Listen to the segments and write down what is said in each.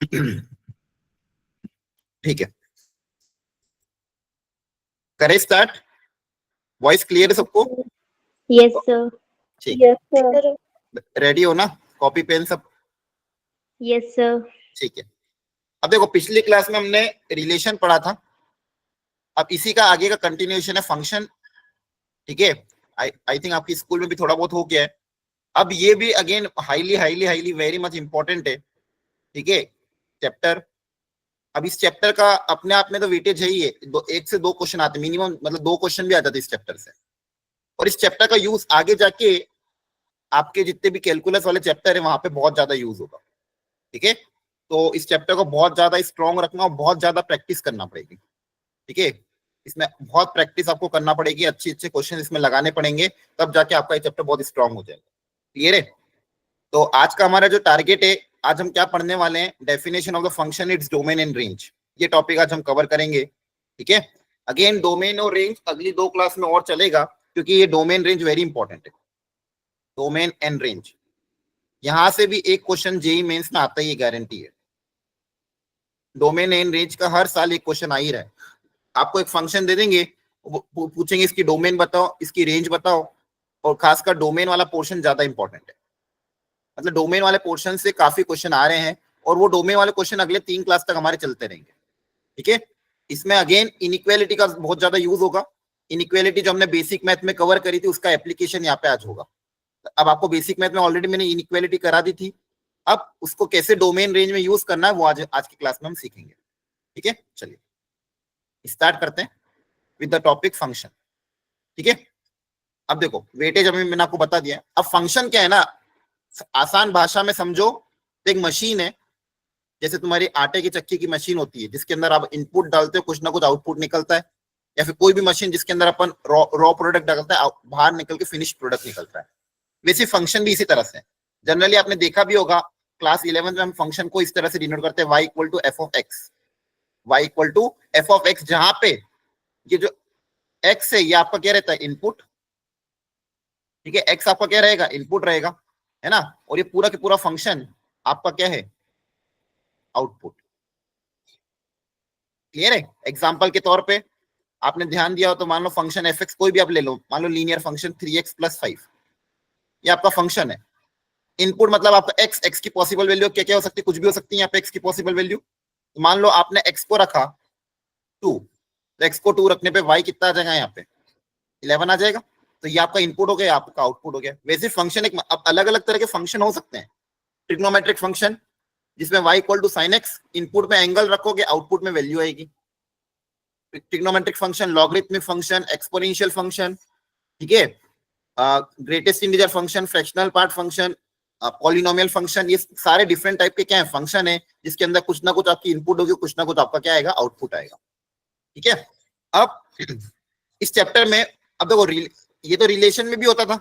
ठीक है, करें स्टार्ट? वॉइस क्लियर है सबको? Yes sir. ठीक है, रेडी हो ना? कॉपी पेन सब? Yes sir. ठीक है। अब देखो, पिछली क्लास में हमने रिलेशन पढ़ा था, अब इसी का आगे का कंटिन्यूएशन है फंक्शन। ठीक है, आई थिंक आपकी स्कूल में भी थोड़ा बहुत हो गया है। अब ये भी again highly highly highly very much important है। ठीक है, चैप्टर। अब इस चैप्टर का अपने आप में तो वेटेज है ही है, एक से दो क्वेश्चन आते मिनिमम, मतलब 2 क्वेश्चन भी आ जाते इस चैप्टर से। और इस चैप्टर का यूज आगे जाके आपके जितने भी कैलकुलस वाले चैप्टर है वहां पे बहुत ज्यादा यूज होगा। ठीक है, तो इस चैप्टर को बहुत ज्यादा स्ट्रॉन्ग रखना और बहुत ज्यादा प्रैक्टिस करना पड़ेगी। ठीक है, इसमें बहुत प्रैक्टिस आपको करना पड़ेगी, अच्छे अच्छे क्वेश्चन इसमें लगाने पड़ेंगे, तब जाके आपका ये चैप्टर बहुत स्ट्रॉन्ग हो जाएगा। क्लियर है? तो आज का हमारा जो टारगेट है, आज हम क्या पढ़ने वाले हैं, definition of the function, its domain and range. ये टॉपिक आज हम कवर करेंगे। ठीक है, अगेन डोमेन और रेंज अगली 2 क्लास में और चलेगा, क्योंकि ये डोमेन रेंज वेरी इंपॉर्टेंट है। डोमेन एंड रेंज, यहां से भी एक क्वेश्चन जेई मेंस में आता ही, गारंटी है। डोमेन एंड रेंज का हर साल एक क्वेश्चन आ ही रहा है। आपको एक फंक्शन दे देंगे, पूछेंगे इसकी डोमेन बताओ, इसकी रेंज बताओ, और खासकर डोमेन वाला पोर्शन ज्यादा इंपॉर्टेंट है। मतलब डोमेन वाले पोर्शन से काफी क्वेश्चन आ रहे हैं, और वो डोमेन वाले क्वेश्चन अगले 3 क्लास तक हमारे चलते रहेंगे। ठीक है, इसमें अगेन इनइक्वालिटी का बहुत ज्यादा यूज होगा। इनइक्वालिटी जो हमने बेसिक मैथ में कवर करी थी, उसका एप्लीकेशन यहाँ पे आज होगा। अब आपको बेसिक मैथ में ऑलरेडी मैंने इनइक्वालिटी करा दी थी, अब उसको कैसे डोमेन रेंज में यूज करना है वो आज की क्लास में हम सीखेंगे। ठीक है, चलिए स्टार्ट करते हैं विद द टॉपिक फंक्शन। ठीक है, अब देखो वेटेज अभी मैंने आपको बता दिया। अब फंक्शन क्या है ना, आसान भाषा में समझो तो एक मशीन है, जैसे तुम्हारी आटे की चक्की की मशीन होती है, जिसके अंदर आप इनपुट डालते हो, कुछ ना कुछ आउटपुट निकलता है। या फिर कोई भी मशीन जिसके अंदर अपन रॉ प्रोडक्ट डालता है, बाहर निकल के फिनिश प्रोडक्ट निकलता है। वैसे फंक्शन भी इसी तरह से। जनरली आपने देखा भी होगा, क्लास 11 में हम फंक्शन को इस तरह से डिनोट करते हैं, y equal to f of x. y equal to f of x, जहां पे ये जो x है ये आपका क्या रहता है, इनपुट। ठीक है, x आपका क्या रहेगा, इनपुट रहेगा, है ना। और ये पूरा का पूरा फंक्शन आपका क्या है, आउटपुट। क्लियर है? एग्जाम्पल के तौर पे आपने ध्यान दिया हो तो मान लो फंक्शन एफ एक्स कोई भी आप ले लो, मान लो लीनियर फंक्शन 3x + 5, ये आपका फंक्शन है। इनपुट मतलब आपका एक्स की पॉसिबल वैल्यू क्या क्या हो सकती है, कुछ भी हो सकती है यहाँ पे एक्स की पॉसिबल वैल्यू। तो मान लो आपने एक्स को रखा 2, तो एक्स को 2 रखने पे वाई कितना आ जाएगा, यहाँ पे 11 आ जाएगा। तो ये आपका इनपुट हो गया, आपका आउटपुट हो गया। वैसे फंक्शन एक, अब अलग अलग तरह के फंक्शन हो सकते हैं। ट्रिग्नोमेट्रिक फंक्शन जिसमें y equal to sine x, input में एंगल रखोगे, आउटपुट में वैल्यू आएगी। Trigonometric function, logarithmic function, exponential function, ठीक है, greatest integer function, fractional part function, polynomial function, ये सारे डिफरेंट टाइप के क्या है, फंक्शन है, जिसके अंदर कुछ ना कुछ आपकी इनपुट होगी, कुछ ना कुछ आपका क्या आएगा, आउटपुट आएगा। ठीक है, अब इस चैप्टर में, अब देखो ये तो रिलेशन में भी होता था,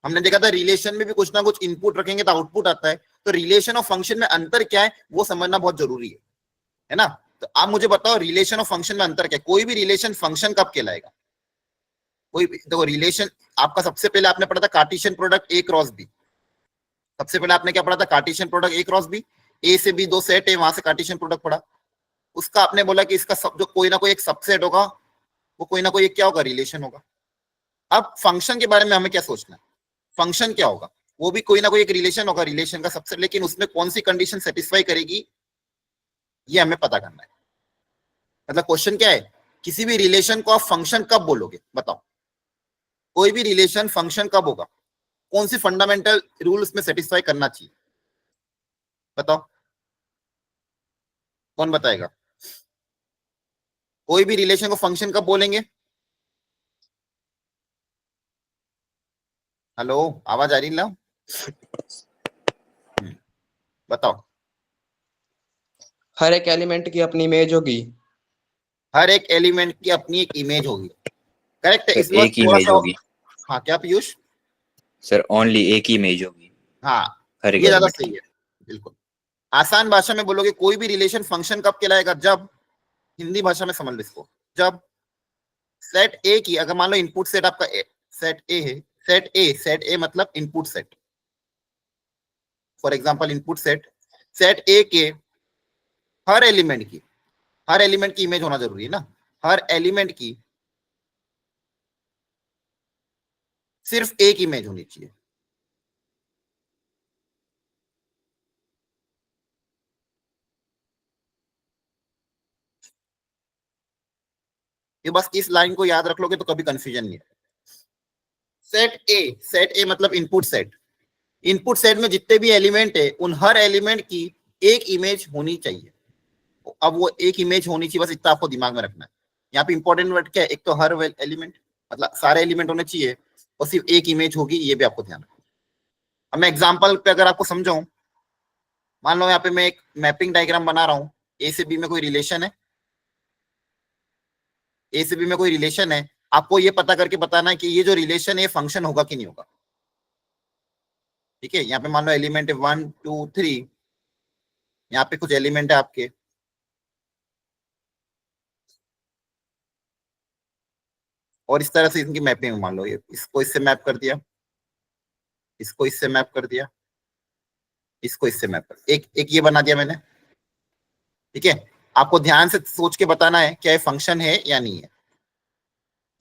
हमने देखा था रिलेशन में भी कुछ ना कुछ इनपुट रखेंगे तो आउटपुट आता है। तो रिलेशन और फंक्शन में अंतर क्या है वो समझना बहुत जरूरी है ना। तो आप मुझे बताओ रिलेशन और फंक्शन में अंतर क्या है, कोई भी रिलेशन फंक्शन कब कहलाएगा? कोई देखो रिलेशन, आपका सबसे पहले आपने पढ़ा था cartesian product a cross b. सबसे पहले आपने क्या पढ़ा था, cartesian product a cross b. A से बी 2 सेट है, वहां से कार्टेशियन प्रोडक्ट पढ़ा। उसका आपने बोला कि इसका सब जो कोई ना कोई एक सबसेट होगा, वो कोई ना कोई एक क्या होगा, रिलेशन होगा। अब फंक्शन के बारे में हमें क्या सोचना है, फंक्शन क्या होगा, वो भी कोई ना कोई एक रिलेशन होगा, रिलेशन का सबसेट, लेकिन उसमें कौन सी कंडीशन सेटिस्फाई करेगी ये हमें पता करना है। मतलब क्वेश्चन क्या है, किसी भी रिलेशन को आप फंक्शन कब बोलोगे, बताओ। कोई भी रिलेशन फंक्शन कब होगा, कौन सी फंडामेंटल रूल उसमें सेटिस्फाई करना चाहिए, बताओ, कौन बताएगा? कोई भी रिलेशन को फंक्शन कब बोलेंगे? हेलो, आवाज आ रही ना? बताओ। हर एक एलिमेंट की अपनी इमेज होगी। हर एक एलिमेंट की अपनी एक इमेज होगी, करेक्ट है। सर इसमें एक ही थोड़ा इमेज सा, होगी। हाँ क्या पीयूष? सर ओनली एक ही इमेज होगी हाँ, हर एक ये ज्यादा एलिमेंट सही की। है, बिल्कुल। आसान भाषा में बोलोगे कोई भी रिलेशन फंक्शन कब कहलाएगा, जब, हिंदी भाषा में समझ लो इसको, जब सेट ए की, अगर मान लो इनपुट सेट आपका सेट ए है, सेट ए मतलब input set, for example input set, set ए के हर एलिमेंट की इमेज होना जरूरी है ना, हर एलिमेंट की सिर्फ एक इमेज होनी चाहिए। ये बस इस लाइन को याद रख लोगे तो कभी कंफ्यूजन नहीं है। सेट ए मतलब इनपुट सेट में जितने भी एलिमेंट है उन हर एलिमेंट की एक इमेज होनी चाहिए। अब वो एक इमेज होनी चाहिए, बस इतना आपको दिमाग में रखना है। यहाँ पे इंपॉर्टेंट वर्ड क्या है, एक तो हर एलिमेंट मतलब सारे एलिमेंट होने चाहिए और सिर्फ एक इमेज होगी, ये भी आपको ध्यान रखना। अब मैं एग्जांपल पे अगर आपको समझाऊं, मान लो यहाँ पे मैं एक मैपिंग डायग्राम बना रहा हूँ, ए से बी में कोई रिलेशन है, ए से बी में कोई रिलेशन है, आपको ये पता करके बताना है कि ये जो रिलेशन है फंक्शन होगा कि नहीं होगा। ठीक है, यहाँ पे मान लो एलिमेंट है 1 2 3, यहाँ पे कुछ एलिमेंट है आपके, और इस तरह से इनकी मैपिंग मान लो, ये इसको इससे मैप कर दिया, इसको इससे मैप कर दिया, इसको इससे मैप कर, एक एक ये बना दिया मैंने। ठीक है, आपको ध्यान से सोच के बताना है क्या ये फंक्शन है या नहीं है।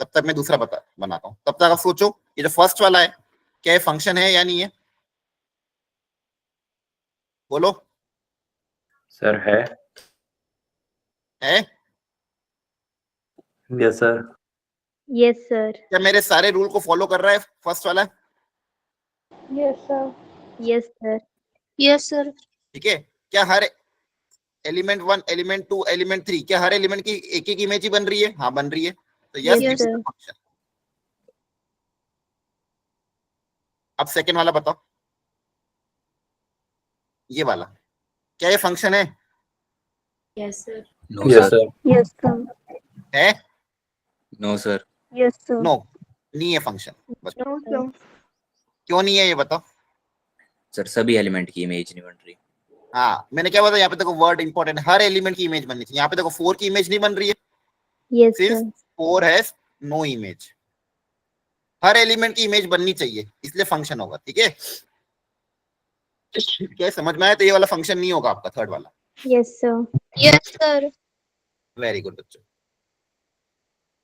तब तक मैं दूसरा बनाता हूँ, तब तक आप सोचो ये जो फर्स्ट वाला है क्या ये फंक्शन है या नहीं है, बोलो। सर है। Yes sir. Yes, sir. क्या मेरे सारे रूल को फॉलो कर रहा है फर्स्ट वाला? Yes, sir. Yes, sir. Yes, sir. ठीक है, क्या हर एलिमेंट 1 एलिमेंट 2 एलिमेंट 3 क्या हर एलिमेंट की एक एक इमेज ही बन रही है? हाँ बन रही है, तो yes Yes, it's sir. Function. अब सेकेंड वाला बताओ, ये वाला क्या ये फंक्शन है? Yes, sir. No yes sir. Sir. Yes, sir. है? No sir. Yes, sir. No, नहीं है फंक्शन। No, sir. क्यों नहीं है ये बताओ? सर सभी एलिमेंट की इमेज नहीं बन रही। हाँ मैंने क्या बताया, यहाँ पे देखो वर्ड इंपॉर्टेंट, हर एलिमेंट की इमेज बननी चाहिए। यहाँ पे देखो 4 की इमेज नहीं बन रही है, Yes, since sir. 4 has no image. हर एलिमेंट की इमेज बननी चाहिए इसलिए फंक्शन होगा। ठीक है, क्या समझ में आया? तो ये वाला फंक्शन नहीं होगा आपका थर्ड वाला। Yes, sir. Yes, sir. Very good बच्चों,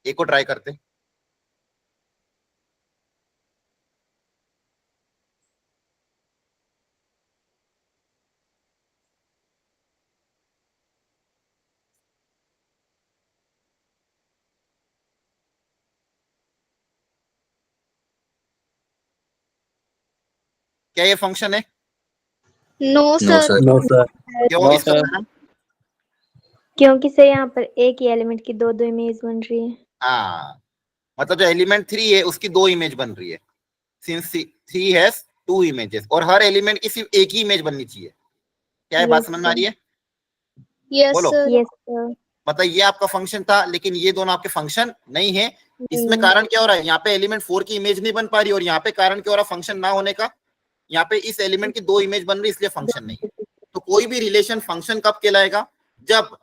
एक को ट्राई करते। क्या ये फंक्शन है? No, no sir. Sir. No sir. क्यों? No, इसका sir. कारण? क्योंकि से यहाँ पर एक ही एलिमेंट की दो दो इमेज बन रही है। हाँ, मतलब जो एलिमेंट 3 है उसकी 2 इमेज बन रही है, सिंस 3 हैज 2 इमेजेस, और हर एलिमेंट की सिर्फ एक ही इमेज बननी चाहिए। क्या ये बात Yes, समझ में आ रही है? Yes, बोलो। sir. Yes, sir. मतलब ये आपका फंक्शन था, लेकिन ये दोनों आपके फंक्शन नहीं है। इसमें नहीं। कारण क्या हो रहा है, यहाँ पे एलिमेंट 4 की इमेज नहीं बन पा रही, और यहाँ पे कारण क्या हो रहा है फंक्शन ना होने का, यहाँ पे इस एलिमेंट की 2 इमेज बन रही इसलिए फंक्शन नहीं है। तो कोई भी रिलेशन फंक्शन कब कहलाएगा? जब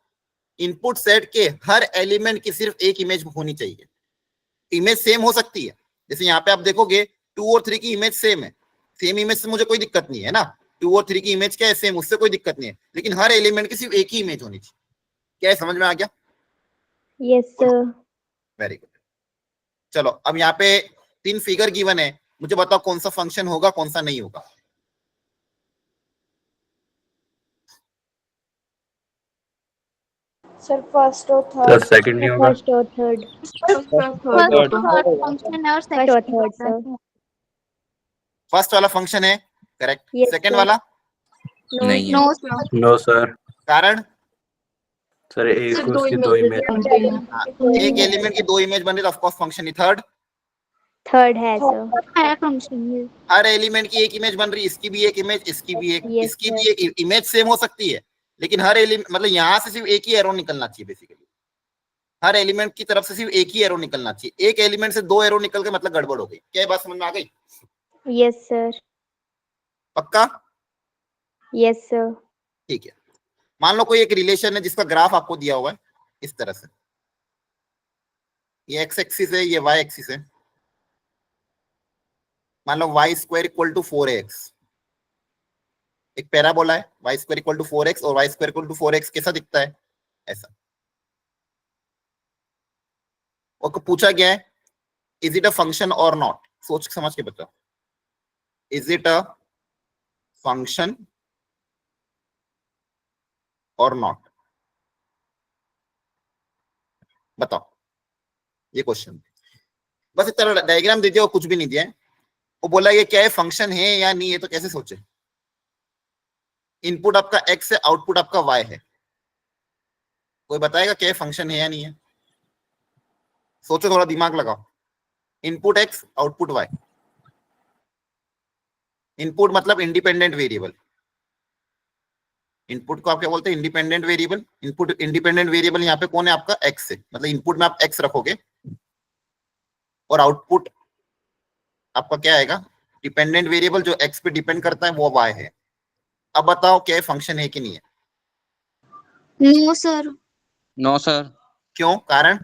इनपुट सेट के हर एलिमेंट की सिर्फ एक इमेज होनी चाहिए। इमेज सेम हो सकती है, जैसे यहाँ पे आप देखोगे 2 और 3 की इमेज सेम है, सेम इमेज से मुझे कोई दिक्कत नहीं है ना, 2 और 3 की इमेज क्या है सेम, उससे कोई दिक्कत नहीं है, लेकिन हर एलिमेंट की सिर्फ एक ही इमेज होनी चाहिए। क्या है, समझ में आ गया? Yes, sir. Very good. चलो अब यहाँ पे 3 फिगर गिवन है, मुझे बताओ कौन सा फंक्शन होगा कौन सा नहीं होगा। Sir, first or sir second नहीं होगा। First or third. First function है और First or second third, sir. First वाला फंक्शन है, करेक्ट। Yes, second sir. वाला No. नहीं है। No, sir. No sir. कारण? सर एक सिर्फ दो उसकी images दो इमेज। बन रही हैं। हाँ, एक एलिमेंट की 2 इमेज बन रही है, of course function he third. Third है sir. है function ये। हर एलिमेंट की एक इमेज बन रही है, इसकी भी एक इमेज, इसकी भी एक, Yes, इसकी sir. भी एक इमेज सेम हो सकती है, लेकिन हर एलिमेंट मतलब यहाँ से सिर्फ एक ही एरो निकलना चाहिए बेसिकली, हर एलिमेंट की तरफ से सिर्फ एक ही एरो निकलना चाहिए। एक एलिमेंट से 2 एरो निकल के मतलब गड़बड़ हो गई। क्या ये बात समझ में आ गई? Yes, sir. पक्का? Yes, sir. ठीक है, मान लो कोई एक रिलेशन है जिसका ग्राफ आपको दिया हुआ है इस तरह से, ये एक्स एक्सिस है, ये वाई एक्सिस है। मान लो y square equal to 4x, एक पैराबोला है, y square equal to 4x और y square equal to 4x कैसा दिखता है, ऐसा। और पूछा गया है इज इट अ फंक्शन और नॉट, सोच समझ के बताओ, इज इट अ फंक्शन और नॉट, बताओ ये क्वेश्चन। बस इतना डायग्राम दे दिया और कुछ भी नहीं दिया है। वो बोला ये क्या है, फंक्शन है या नहीं है, तो कैसे सोचे। इनपुट आपका x है, आउटपुट आपका y है, कोई बताएगा क्या फंक्शन है या नहीं है, सोचो, थोड़ा दिमाग लगाओ। Input x, output y। Input मतलब इंडिपेंडेंट वेरिएबल, इनपुट को आप क्या बोलते हैं, independent variable. Input independent variable यहाँ पे कौन है आपका, x है, मतलब इनपुट में आप x रखोगे और आउटपुट आपका क्या आएगा, डिपेंडेंट वेरिएबल जो x पे डिपेंड करता है वो y है। अब बताओ क्या फंक्शन है कि नहीं है। No sir. No sir. क्यों, कारण।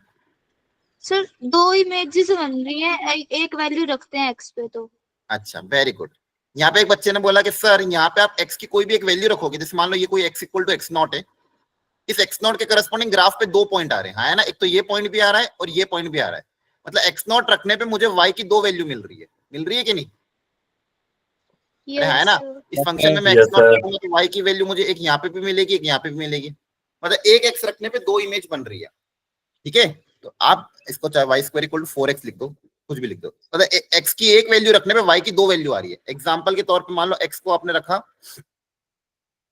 सर दो इमेजेस बन रही है, एक वैल्यू रखते हैं एक्स पे तो। अच्छा, वेरी गुड। यहाँ पे एक बच्चे ने बोला कि सर यहाँ पे आप x की कोई भी एक वैल्यू रखोगे, जैसे मान लो ये कोई x equal to x naught है, इस x नॉट के करस्पॉन्डिंग ग्राफ पे 2 पॉइंट आ रहे हैं, है ना, एक तो ये पॉइंट भी आ रहा है और ये पॉइंट भी आ रहा है, मतलब x नॉट रखने पे मुझे y की 2 वैल्यू मिल रही है कि नहीं, अरे है ना। इस फंक्शन में मैं Yes, x नॉट sir. रखूंगा तो y की वैल्यू मुझे एक यहाँ पे भी मिलेगी, एक यहाँ पे भी मिलेगी, मतलब एक x रखने पे 2 इमेज बन रही है, ठीक है। तो आप इसको चाहे y square equal to 4x लिख दो, कुछ भी लिख दो, मतलब x की एक वैल्यू रखने पे y की 2 वैल्यू आ रही है। एग्जांपल के तौर पे मान लो x को आपने रखा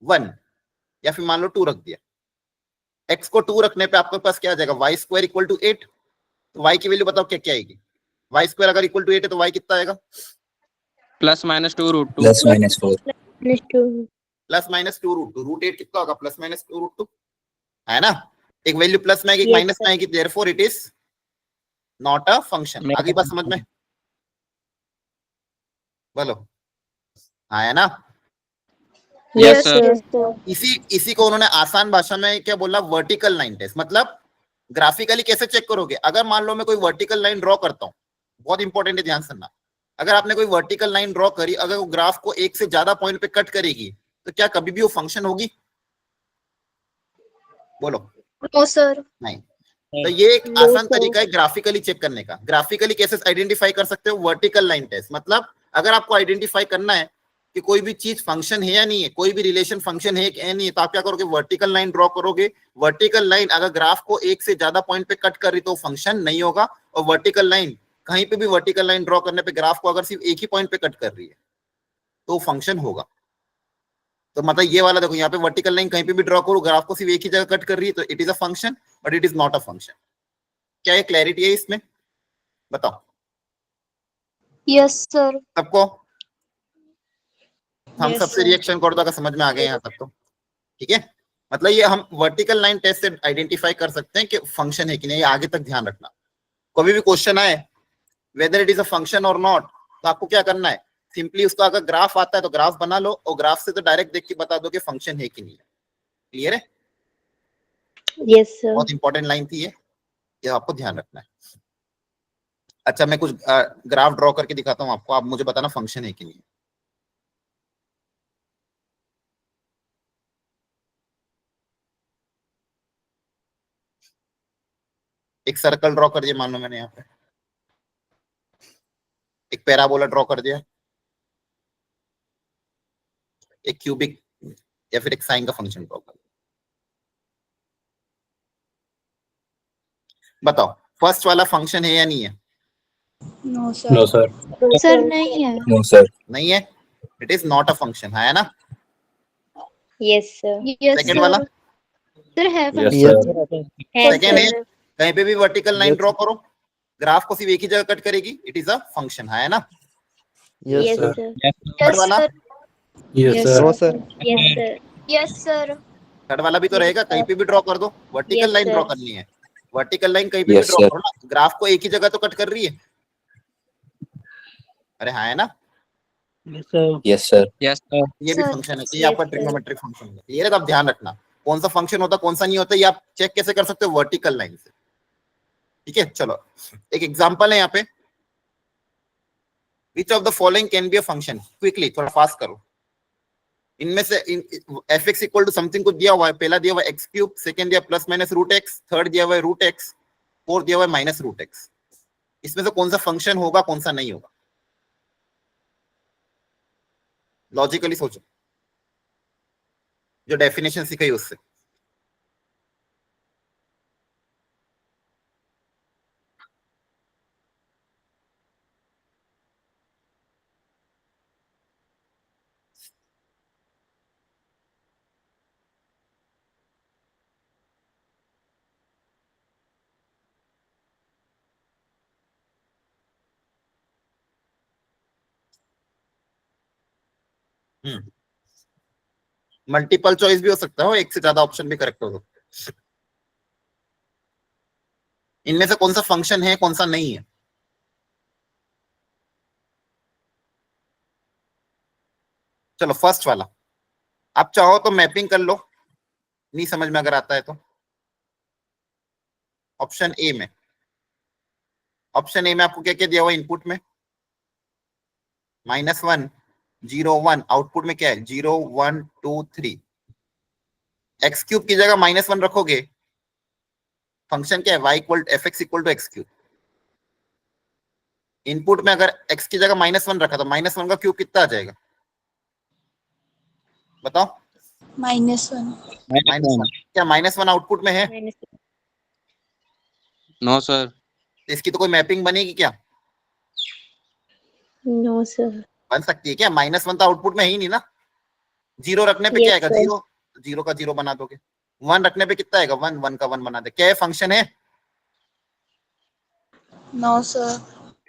1 या फिर मान लो 2 रख दिया, x को 2 रखने पे आपके पास क्या आ जाएगा, y स्क्वायर इक्वल टू 8। तो y की वैल्यू बताओ क्या क्या आएगी, y स्क्वायर अगर इक्वल टू 8 है तो y कितना आएगा, +-2 √2। +-4 -2 +-2 √2। √8 कितना होगा, +-2 √2, है ना। एक वैल्यू प्लस में आएगी, एक Yes, माइनस में आएगी, therefore it is not a function. आगे बात समझ में, बोलो, हाँ है ना। Yes, Yes, sir. yes, sir. इसी को उन्होंने आसान भाषा में क्या बोला, वर्टिकल लाइन टेस्ट। मतलब ग्राफिकली कैसे चेक करोगे, अगर मान लो मैं कोई वर्टिकल लाइन ड्रॉ करता हूँ, बहुत इंपॉर्टेंट है, ध्यान सुनना। अगर आपने कोई वर्टिकल लाइन ड्रॉ करी, अगर वो ग्राफ को एक से ज्यादा पॉइंट पे कट करेगी तो क्या कभी भी वो फंक्शन होगी, बोलो। No sir. नहीं। तो ये एक No, आसान sir. तरीका है ग्राफिकली चेक करने का। ग्राफिकली कैसे आइडेंटिफाई कर सकते हो, वर्टिकल लाइन टेस्ट। मतलब अगर आपको आइडेंटिफाई करना है कि कोई भी चीज फंक्शन है या नहीं है, कोई भी रिलेशन फंक्शन है या नहीं है, तो आप क्या करोगे, वर्टिकल लाइन ड्रॉ करोगे। वर्टिकल लाइन अगर ग्राफ को एक से ज्यादा पॉइंट पे कट कर रही तो फंक्शन नहीं होगा, और वर्टिकल लाइन कहीं पे भी वर्टिकल लाइन ड्रॉ करने पे ग्राफ को अगर सिर्फ एक ही पॉइंट पे कट कर रही है तो फंक्शन होगा। तो मतलब ये वाला देखो, यहाँ पे वर्टिकल लाइन कहीं पे भी ड्रॉ करो, ग्राफ को सिर्फ एक ही जगह कट कर रही है तो it is a function, but it is not a function. क्या ये क्लैरिटी है इसमें, बताओ यस सर। सबको। हम Yes, सबसे sir. रिएक्शन कर दो अगर समझ में आ गए यहाँ तक तो, ठीक है। मतलब ये हम वर्टिकल लाइन टेस्ट से आइडेंटिफाई कर सकते हैं कि फंक्शन है कि नहीं, आगे तक ध्यान रखना। कभी भी क्वेश्चन आए whether it is a function और नॉट, तो आपको क्या करना है, सिंपली उसका अगर ग्राफ आता है तो ग्राफ बना लो, और ग्राफ से तो डायरेक्ट देख के बता दो कि फंक्शन है कि नहीं है। क्लियर है, Yes, sir. बहुत इंपॉर्टेंट लाइन थी ये आपको ध्यान रखना है। अच्छा, मैं कुछ ग्राफ ड्रॉ करके दिखाता हूँ आपको, आप मुझे बताना फंक्शन है कि नहीं। एक सर्कल ड्रॉ कर दिया मान लो मैंने यहाँ पे, एक पैराबोला ड्रॉ कर दिया, एक क्यूबिक या फिर एक साइन का फंक्शन ड्रॉ कर दिया। बताओ फर्स्ट वाला फंक्शन है या नहीं है, no No, sir. sir. Sir नहीं है। No, sir. नहीं है, it is not a function, है ना। Yes, sir. यस सेकंड वाला, सर है Yes, function. sir. Yes, second है, sir. कहीं पे भी वर्टिकल लाइन ड्रॉ करो, ग्राफ को सिर्फ एक ही जगह कट करेगी, इट इज अ फंक्शन, है ना। Yes, sir. sir. Third yes वाला, sir. Yes, Yes, sir. No sir. Yes, sir. Yes sir. Third वाला भी तो Yes, रहेगा, कहीं sir. पे भी ड्रॉ कर दो, vertical Yes, line draw sir. करनी है, वर्टिकल लाइन कहीं पे भी Yes, ड्रॉ sir. करो ना, ग्राफ को एक ही जगह तो कट कर रही है, अरे हाँ है ना। Yes, sir. Yes sir. ये भी Sir. फंक्शन है, तो ये Yes, आपका sir. ट्रिग्नोमेट्रिक फंक्शन है। क्लियर है, तो आप ध्यान रखना कौन सा फंक्शन होता है कौन सा नहीं होता, ये आप चेक कैसे कर सकते हो, वर्टिकल लाइन से। ठीक है, चलो एक एग्जांपल है यहाँ पे, which of the following can be a function, quickly थोड़ा फास्ट करो। इनमें से f x equal to something को दिया हुआ है, पहला दिया हुआ है एक्स क्यूब, सेकंड दिया plus minus root x, third दिया हुआ है रूट एक्स, फोर्थ दिया हुआ है माइनस रूट एक्स। इसमें से कौन सा फंक्शन होगा, कौन सा नहीं होगा? लॉजिकली सोचो, जो डेफिनेशन सीखी उससे। मल्टीपल चॉइस भी हो सकता है, एक से ज्यादा ऑप्शन भी करेक्ट हो सकता है। इनमें से कौन सा फंक्शन है, कौन सा नहीं है? चलो फर्स्ट वाला, आप चाहो तो मैपिंग कर लो, नहीं समझ में अगर आता है तो। ऑप्शन ए में, ऑप्शन ए में आपको क्या क्या दिया हुआ इनपुट में? -1 0 1, आउटपुट में क्या है? 0 1 2 3। एक्स क्यूब की जगह -1 रखोगे, फंक्शन क्या है? y इक्वल f x equal to x cube. Input में अगर x की जगह -1 रखा तो -1 का क्यूब कितना आ जाएगा? बताओ। -1। -1। क्या -1 आउटपुट में है? No sir. इसकी तो कोई मैपिंग बनेगी क्या? No sir. बन सकती है क्या? -1 तो आउटपुट में है ही नहीं ना। 0 रखने पे क्या यस आएगा? सर। 0, 0 का 0 बना दोगे। 1 रखने पे कितना आएगा? 1, 1 का 1 बना दे। क्या फंक्शन है? No sir.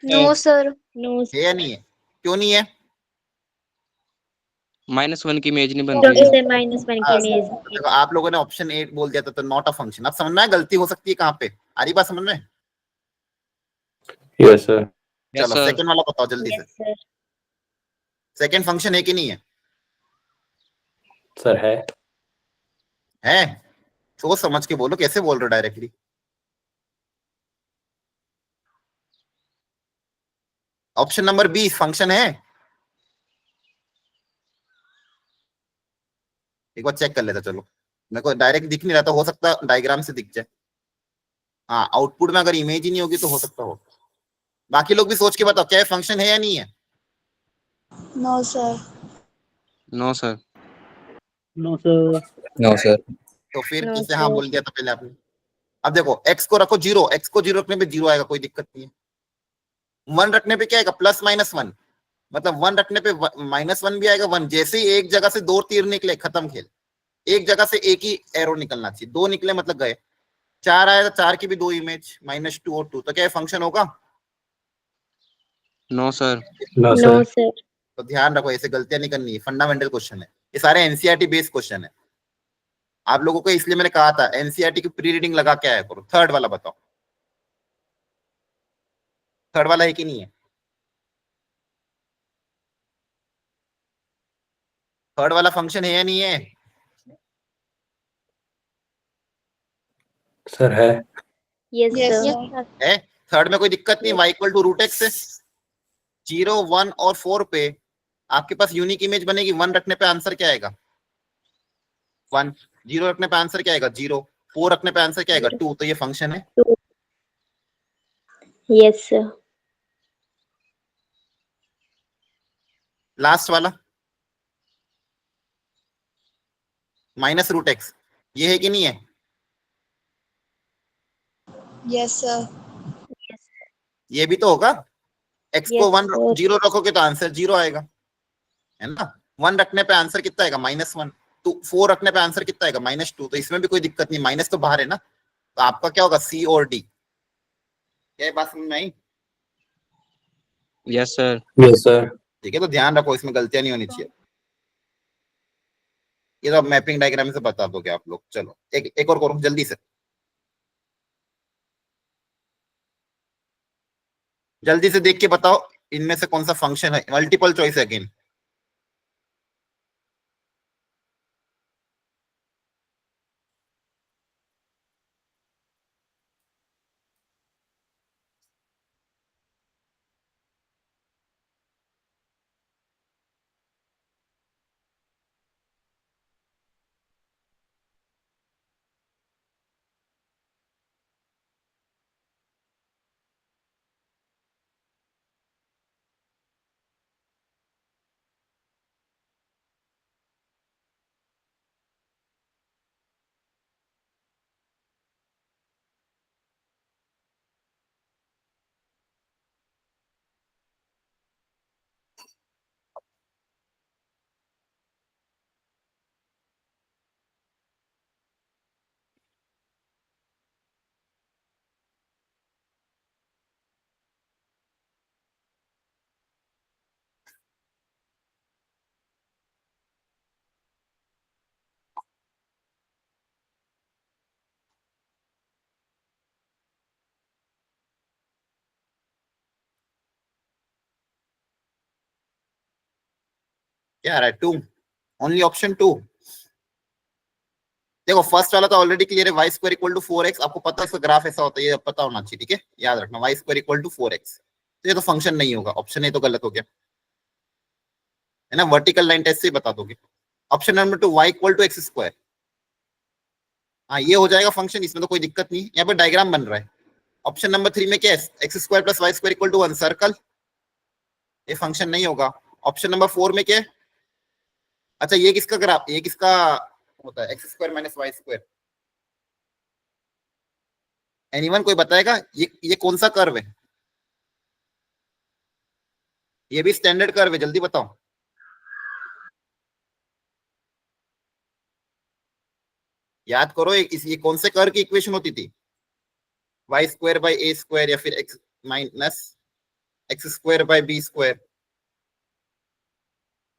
No sir. No है या नहीं है? क्यों नहीं है? -1 की इमेज नहीं बन क्योंकि रही है। से -1 की हाँ, इमेज। देखो आप लोगों ने ऑप्शन 8 बोल दिया था, तो नॉट अ फंक्शन। अब समझ में आया गलती हो सकती है कहाँ पे? आ रही बात समझ में? Yes sir. यस चलो सर। सेकंड वाला बताओ जल्दी से। Yes sir. सेकंड फंक्शन है कि नहीं है? सर है। है? सोच समझ के बोलो, कैसे बोल रहे हो डायरेक्टली? ऑप्शन नंबर 20 फंक्शन है? एक बार चेक कर लेता, चलो। मेरे को डायरेक्ट दिख नहीं रहा था, हो सकता डायग्राम से दिख जाए। हाँ, आउटपुट में अगर इमेज ही नहीं होगी तो हो सकता हो। बाकी लोग भी सोच के बताओ, क्या फंक्शन है या नहीं है? No sir. No sir. No sir. No sir. तो फिर नो किसे हाँ सर। बोल दिया था पहले आपने? अब देखो, एक्स को रखो 0, एक्स को 0 रखने पे 0 आएगा, कोई दिक्कत नहीं है। 1 रखने पे क्या आएगा? +-1, मतलब 1 रखने पे -1 भी आएगा। 1 जैसे ही एक जगह से 2 तीर निकले, खत्म खेल। एक जगह से एक ही एरो निकलना चाहिए, 2 निकले मतलब गए। 4 आया तो 4 की भी 2 इमेज, -2 और 2, तो क्या फंक्शन होगा? No sir. No no sir. Sir. तो ध्यान रखो, ऐसे गलतियां नहीं करनी है, फंडामेंटल क्वेश्चन है ये, सारे एनसीईआरटी बेस्ड क्वेश्चन है। आप लोगों को इसलिए मैंने कहा था एनसीईआरटी की प्री रीडिंग लगा के आया करो। थर्ड वाला बताओ, थर्ड वाला है कि नहीं है? थर्ड वाला फंक्शन है या नहीं है? सर है। Yes yes sir. सर। है। थर्ड में कोई दिक्कत नहीं, y equal to root x है। 0 1 और 4 पे आपके पास यूनिक इमेज बनेगी। 1 रखने पे आंसर क्या आएगा? 1। 0 रखने पे आंसर क्या आएगा? 0। 4 रखने पे आंसर क्या आएगा? 2। तो ये फंक्शन है। Yes sir. लास्ट वाला -√x, ये है कि नहीं है? Yes sir. ये भी तो होगा। x को यस 1 सर। 0 रखोगे तो आंसर 0 आएगा, है ना। 1 रखने पे आंसर कितना आएगा? -1। तो 4 रखने पे आंसर कितना आएगा? -2। तो इसमें भी कोई दिक्कत नहीं, माइनस तो बाहर है ना। तो आपका क्या होगा? सी और डी। क्या ये बात समझ में आई? Yes sir. Yes sir. ठीक है, तो ध्यान रखो, इसमें गलतियां नहीं होनी चाहिए। ये तो मैपिंग डायग्राम से बता दोगे आप लोग। चलो एक और करो जल्दी से, जल्दी से देख के बताओ इनमें से कौन सा फंक्शन है। Multiple choice again. क्या आ रहा है? 2, ओनली ऑप्शन 2। देखो फर्स्ट वाला तो ऑलरेडी क्लियर है, y square equal to 4x। आपको पता है इसका ग्राफ ऐसा होता है, ये पता होना चाहिए, ठीक है, याद रखना, Y square equal to 4x। तो ये तो फंक्शन नहीं होगा, ऑप्शन ए तो गलत हो गया, है ना, वर्टिकल लाइन टेस्ट से बता दोगे। Option number 2, y equal to x square, हाँ ये हो जाएगा फंक्शन, इसमें तो कोई दिक्कत नहीं, यहाँ पे डायग्राम बन रहा है। ऑप्शन नंबर 3 में क्या है? X square plus y square equal to 1 circle, ये फंक्शन नहीं होगा। ऑप्शन नंबर 4 में क्या है? अच्छा ये किसका ग्राफ, ये किसका होता है? X square minus y square. Anyone कोई बताएगा ये कौन सा कर्व है? ये भी स्टैंडर्ड कर्व है, जल्दी बताओ। याद करो, ये कौन से कर्व की इक्वेशन होती थी? Y square by a square या फिर x minus x square by b square,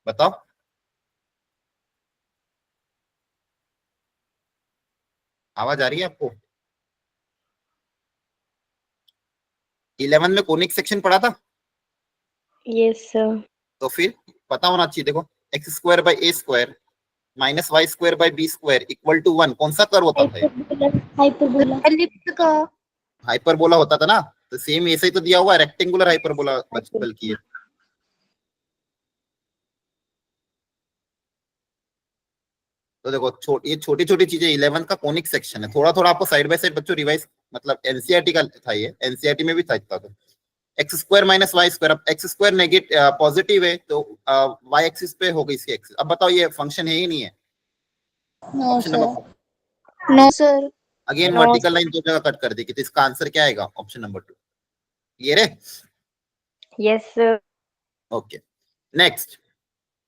बताओ। आवाज आ रही है आपको? 11 में कोनिक सेक्शन पढ़ा था, यस सर। तो फिर पता होना चाहिए। देखो x square by a square minus y square by b square equal to 1, कौन सा कर्व होता था? हाइपरबोला। एलिप्स का। हाइपरबोला होता था ना, तो सेम ऐसे ही तो दिया हुआ है, रेक्टेंगुलर हाइपरबोला बल्कि है। तो देखो ये छोटी छोटी चीजें 11 का कोनिक सेक्शन है, थोड़ा थोड़ा आपको साइड बाय साइड बच्चों रिवाइज, मतलब एनसीईआरटी का था, ये एनसीईआरटी में भी था इतना। तो x square minus y square, अब एक्स स्क्वायर नेगेटिव पॉजिटिव है तो वाई एक्सिस पे होगी इसकी एक्सिस। अब बताओ ये फंक्शन है ही नहीं है? No option sir. Number no sir. Again No, vertical line दो जगह कट कर दी, तो इसका आंसर क्या आएगा? ऑप्शन नंबर 2, ये रे। Yes sir. Okay next.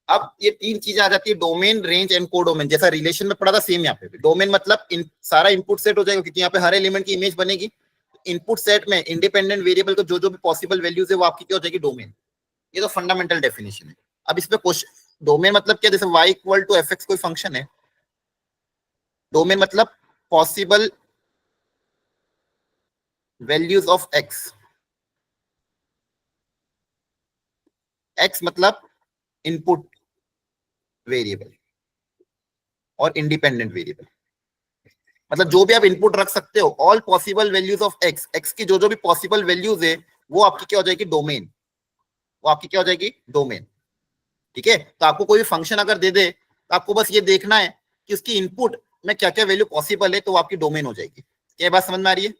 अब ये 3 चीजें आ जाती है, डोमेन, रेंज एंड कोडोमेन। जैसा रिलेशन में पढ़ा था सेम यहाँ पे भी। डोमेन मतलब सारा इनपुट सेट हो जाएगा, क्योंकि यहाँ पे हर एलिमेंट की इमेज बनेगी। इनपुट सेट में इंडिपेंडेंट वेरिएबल को जो भी पॉसिबल वैल्यूज है वो आपकी क्या हो जाएगी? डोमेन। ये तो फंडामेंटल डेफिनेशन है। अब इस पे क्वेश्चन, डोमेन मतलब क्या? जैसे y equal to f x कोई फंक्शन है, डोमेन मतलब possible values of x, x मतलब इनपुट वेरिएबल और इंडिपेंडेंट वेरिएबल, मतलब जो भी आप इनपुट रख सकते हो, all possible values of x, x की जो भी पॉसिबल वैल्यूज है वो आपकी क्या हो जाएगी? डोमेन। वो आपकी क्या हो जाएगी? डोमेन। ठीक है, तो आपको कोई भी फंक्शन अगर दे दे तो आपको बस ये देखना है कि उसकी इनपुट में क्या क्या वैल्यू पॉसिबल है, तो वो आपकी डोमेन हो जाएगी। क्या बात समझ में आ रही है?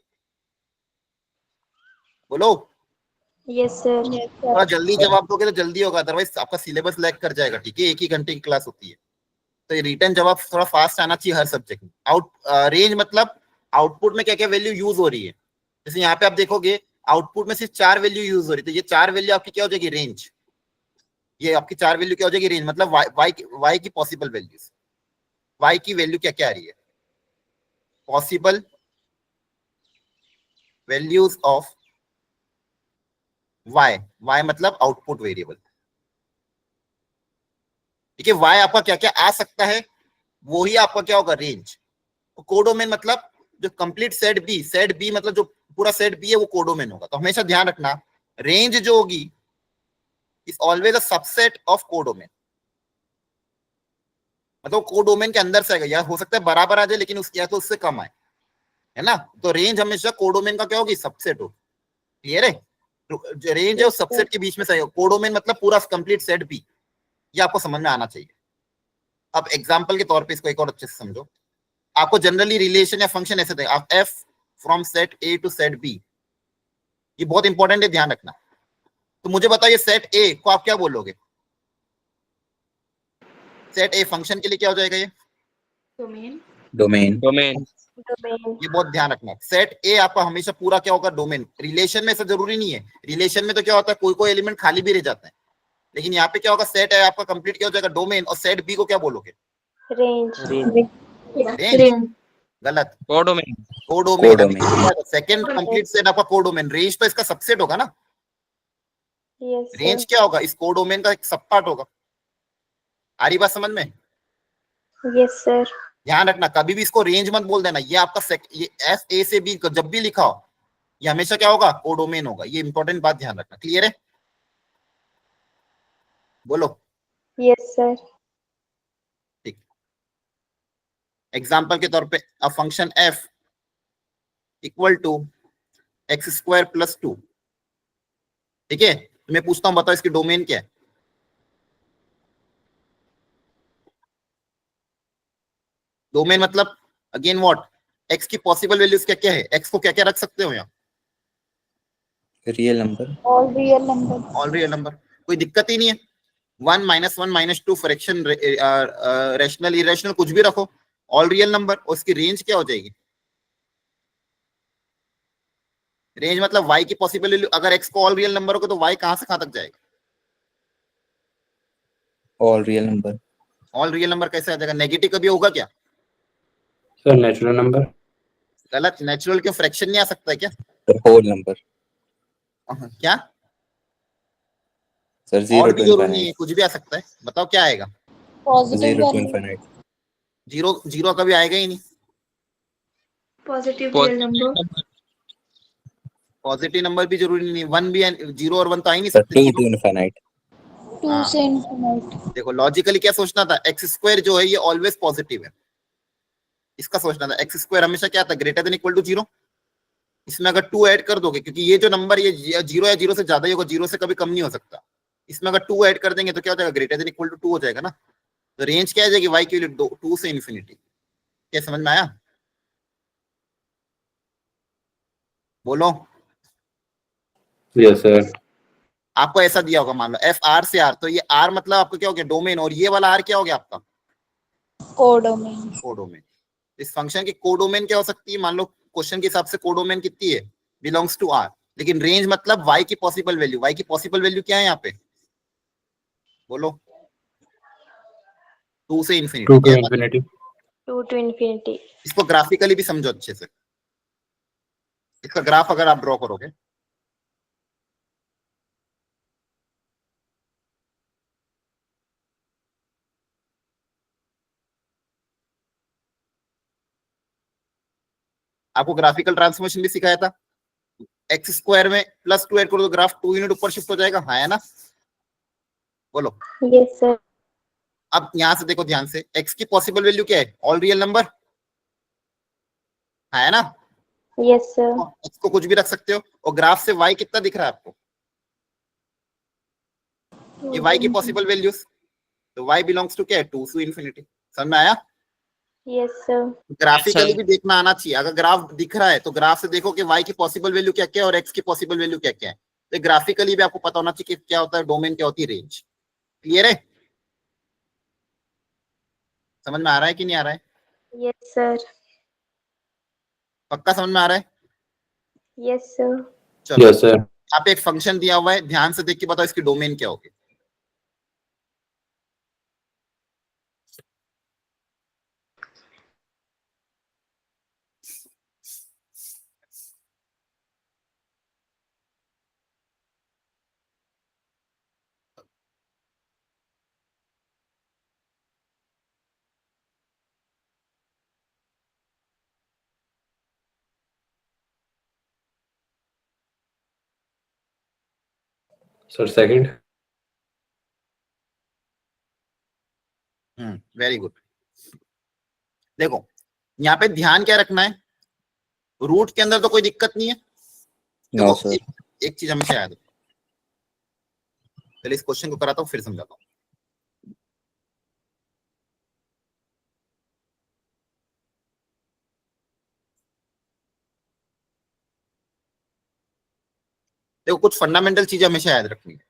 बोलो। Yes sir. थोड़ा जल्दी जवाब दोगे तो जल्दी होगा, अदरवाइज आपका सिलेबस लैग कर जाएगा। ठीक है, 1 ही घंटे की क्लास होती है, तो रिटर्न जवाब थोड़ा फास्ट आना चाहिए हर सब्जेक्ट में। रेंज मतलब आउटपुट में क्या क्या वैल्यू यूज हो रही है। जैसे यहाँ पे आप देखोगे आउटपुट में सिर्फ 4 वैल्यू यूज हो रही है, तो ये 4 वैल्यू आपकी क्या हो जाएगी? रेंज। ये आपकी 4 वैल्यू क्या हो जाएगी? रेंज। मतलब वाई की पॉसिबल वैल्यूज, वाई की वैल्यू क्या क्या आ रही है? Possible values of y, y मतलब आउटपुट वेरिएबल। ठीक है, वाई आपका क्या क्या आ सकता है वो ही आपका क्या होगा? रेंज। कोडोमेन मतलब जो कंप्लीट सेट बी मतलब जो पूरा सेट बी है वो कोडोमेन होगा। तो हमेशा ध्यान रखना, रेंज जो होगी is always a subset of codomain, मतलब कोडोमेन के अंदर से आएगा, या हो सकता है बराबर आ जाए लेकिन या तो उससे कम आए, है ना। तो रेंज हमेशा कोडोमेन का क्या होगी? सबसेट हो। क्लियर है? जो रेंज है उस सबसेट के बीच में से आएगा। कोडोमेन मतलब पूरा कंप्लीट सेट बी, ये आपको समझ में आना चाहिए। अब एग्जांपल के तौर पे इसको एक और अच्छे से समझो। आपको जनरली रिलेशन या फंक्शन ऐसे देगा, आप f from set a to set b, ये बहुत इंपॉर्टेंट है, ध्यान रखना। तो मुझे बताइए सेट ए को आप क्या बोलोगे? सेट ए फंक्शन के लिए क्या हो जाएगा? ये डोमेन। Domain domain domain. ये बहुत ध्यान रखना। सेट ए आपका हमेशा पूरा क्या होगा? डोमेन। रिलेशन में ऐसा जरूरी नहीं है, रिलेशन में तो क्या होता है कोई कोई एलिमेंट खाली भी रह जाता है, लेकिन यहाँ पे क्या होगा? सेट ए आपका कंप्लीट क्या हो जाएगा? डोमेन। और सेट बी को क्या बोलोगे? रेंज। रेंज। गलत, codomain codomain. Codomain second complete set आपका कोडोमेन। रेंज तो इसका सबसेट होगा ना, यस रेंज सर। क्या होगा? इस कोडोमेन का एक सब पार्ट होगा। आ रही बात समझ में? Yes sir. ध्यान रखना, कभी भी इसको रेंज मत बोल देना। ये आपका ये एस ए से बी जब भी लिखा हो ये हमेशा क्या होगा? कोडोमेन होगा। ये इंपॉर्टेंट बात ध्यान रखना। क्लियर है? बोलो। Yes sir. ठीक, एग्जाम्पल के तौर पे अ फंक्शन f इक्वल टू एक्स स्क्वायर प्लस 2, ठीक है। मैं पूछता हूं, बताओ इसकी डोमेन क्या है? डोमेन मतलब अगेन व्हाट, x की पॉसिबल वैल्यूज क्या क्या है, x को क्या क्या रख सकते हो यहाँ? Real number. All real number. All real number, कोई दिक्कत ही नहीं है। 1 -1 -2 फ्रैक्शन, रैशनल इरेशनल कुछ भी रखो, ऑल रियल नंबर। और उसकी रेंज क्या हो जाएगी? रेंज मतलब y की पॉसिबल वैल्यू, अगर x को ऑल रियल नंबर होगा तो y कहां से कहां तक जाएगा? All real number. All real number कैसे आ जाएगा? नेगेटिव कभी होगा क्या? Sir natural number. गलत, नेचुरल के फ्रैक्शन नहीं आ सकता है क्या? Sir whole number. क्या? सर और 0 भी टू जरूरी नहीं है, इनफाइनाइट। कुछ भी आ सकता है। बताओ क्या आएगा? Positive 0 to value. Infinite. Zero, zero कभी आएगा ही नहीं। Positive real number. Positive number भी जरूरी नहीं, 1 भी, 0 और 1 तो आ ही नहीं सर सकते। 2 टू इनफाइनाइट। 2 हाँ। से इनफिनिट। देखो लॉजिकली क्या सोचना था, एक्स स्क्वायर जो है ये ऑलवेज पॉजिटिव है, इसका सोचना था। एक्स स्क्वायर हमेशा क्या था, ग्रेटर देन इक्वल टू 0। इसमें अगर 2 ऐड कर दोगे, क्योंकि ये जो नंबर ये 0 या 0 से ज्यादा ही होगा, 0 से कभी कम नहीं हो सकता। इसमें अगर 2 ऐड कर देंगे तो क्या हो जाएगा, ग्रेटर देन इक्वल टू 2 हो जाएगा ना। तो रेंज क्या आ जाएगी, y की वैल्यू 2 से इन्फिनिटी। क्या समझ में आया? बोलो। Yes sir. आपको ऐसा दिया होगा, मान लो f r से r, तो ये r मतलब आपको क्या हो गया, डोमेन, और ये वाला r क्या हो गया आपका, कोडोमेन। कोडोमेन। इस फंक्शन की कोडोमेन क्या हो सकती है? मान लो क्वेश्चन के हिसाब से कोडोमेन कितनी है, बिलोंग्स टू r, लेकिन रेंज मतलब y की पॉसिबल वैल्यू। y की पॉसिबल वैल्यू क्या है यहाँ पे, बोलो? 2 से 2 इन्फिनिटी। टू क्या बात है? इन्फिनिटी। 2 to infinity। इसको ग्राफिकली भी समझो अच्छे से। इसका ग्राफ अगर आप ड्रॉ करोगे, आपको ग्राफिकल ट्रांसफॉर्मेशन भी सिखाया था। एक्स स्क्वायर में प्लस 2 ऐड करो तो ग्राफ 2 यूनिट ऊपर शिफ्ट हो जाएगा, हाँ है ना? बोलो। Yes sir. अब यहां से देखो ध्यान से, x की पॉसिबल वैल्यू क्या है, ऑल रियल नंबर, है ना? Yes sir. x को कुछ भी रख सकते हो, और ग्राफ से y कितना दिख रहा है आपको, ये y की पॉसिबल वैल्यूज। तो y बिलोंग्स टू क्या है, 2 से इन्फिनिटी। समझ में आया? Yes sir. ग्राफिकली भी देखना आना चाहिए। अगर ग्राफ दिख रहा है तो ग्राफ से देखो कि y की पॉसिबल वैल्यू क्या क्या है और x की पॉसिबल वैल्यू क्या क्या है। तो ग्राफिकली भी आपको पता होना चाहिए कि क्या होता है डोमेन, क्या होती है रेंज। क्लियर है? समझ में आ रहा है कि नहीं आ रहा है? Yes sir. पक्का समझ में आ रहा है? Yes sir. चलो, यस सर। यहाँ पे एक फंक्शन दिया हुआ है, ध्यान से देख के बताओ इसकी डोमेन क्या होगी। Sir second. Very good. देखो यहाँ पे ध्यान क्या रखना है, रूट के अंदर तो कोई दिक्कत नहीं है। नो देखो सर। एक चीज हमेशा याद रखो, पहले इस क्वेश्चन को कराता हूँ फिर समझाता हूँ। देखो कुछ फंडामेंटल चीजें हमेशा याद रखनी है।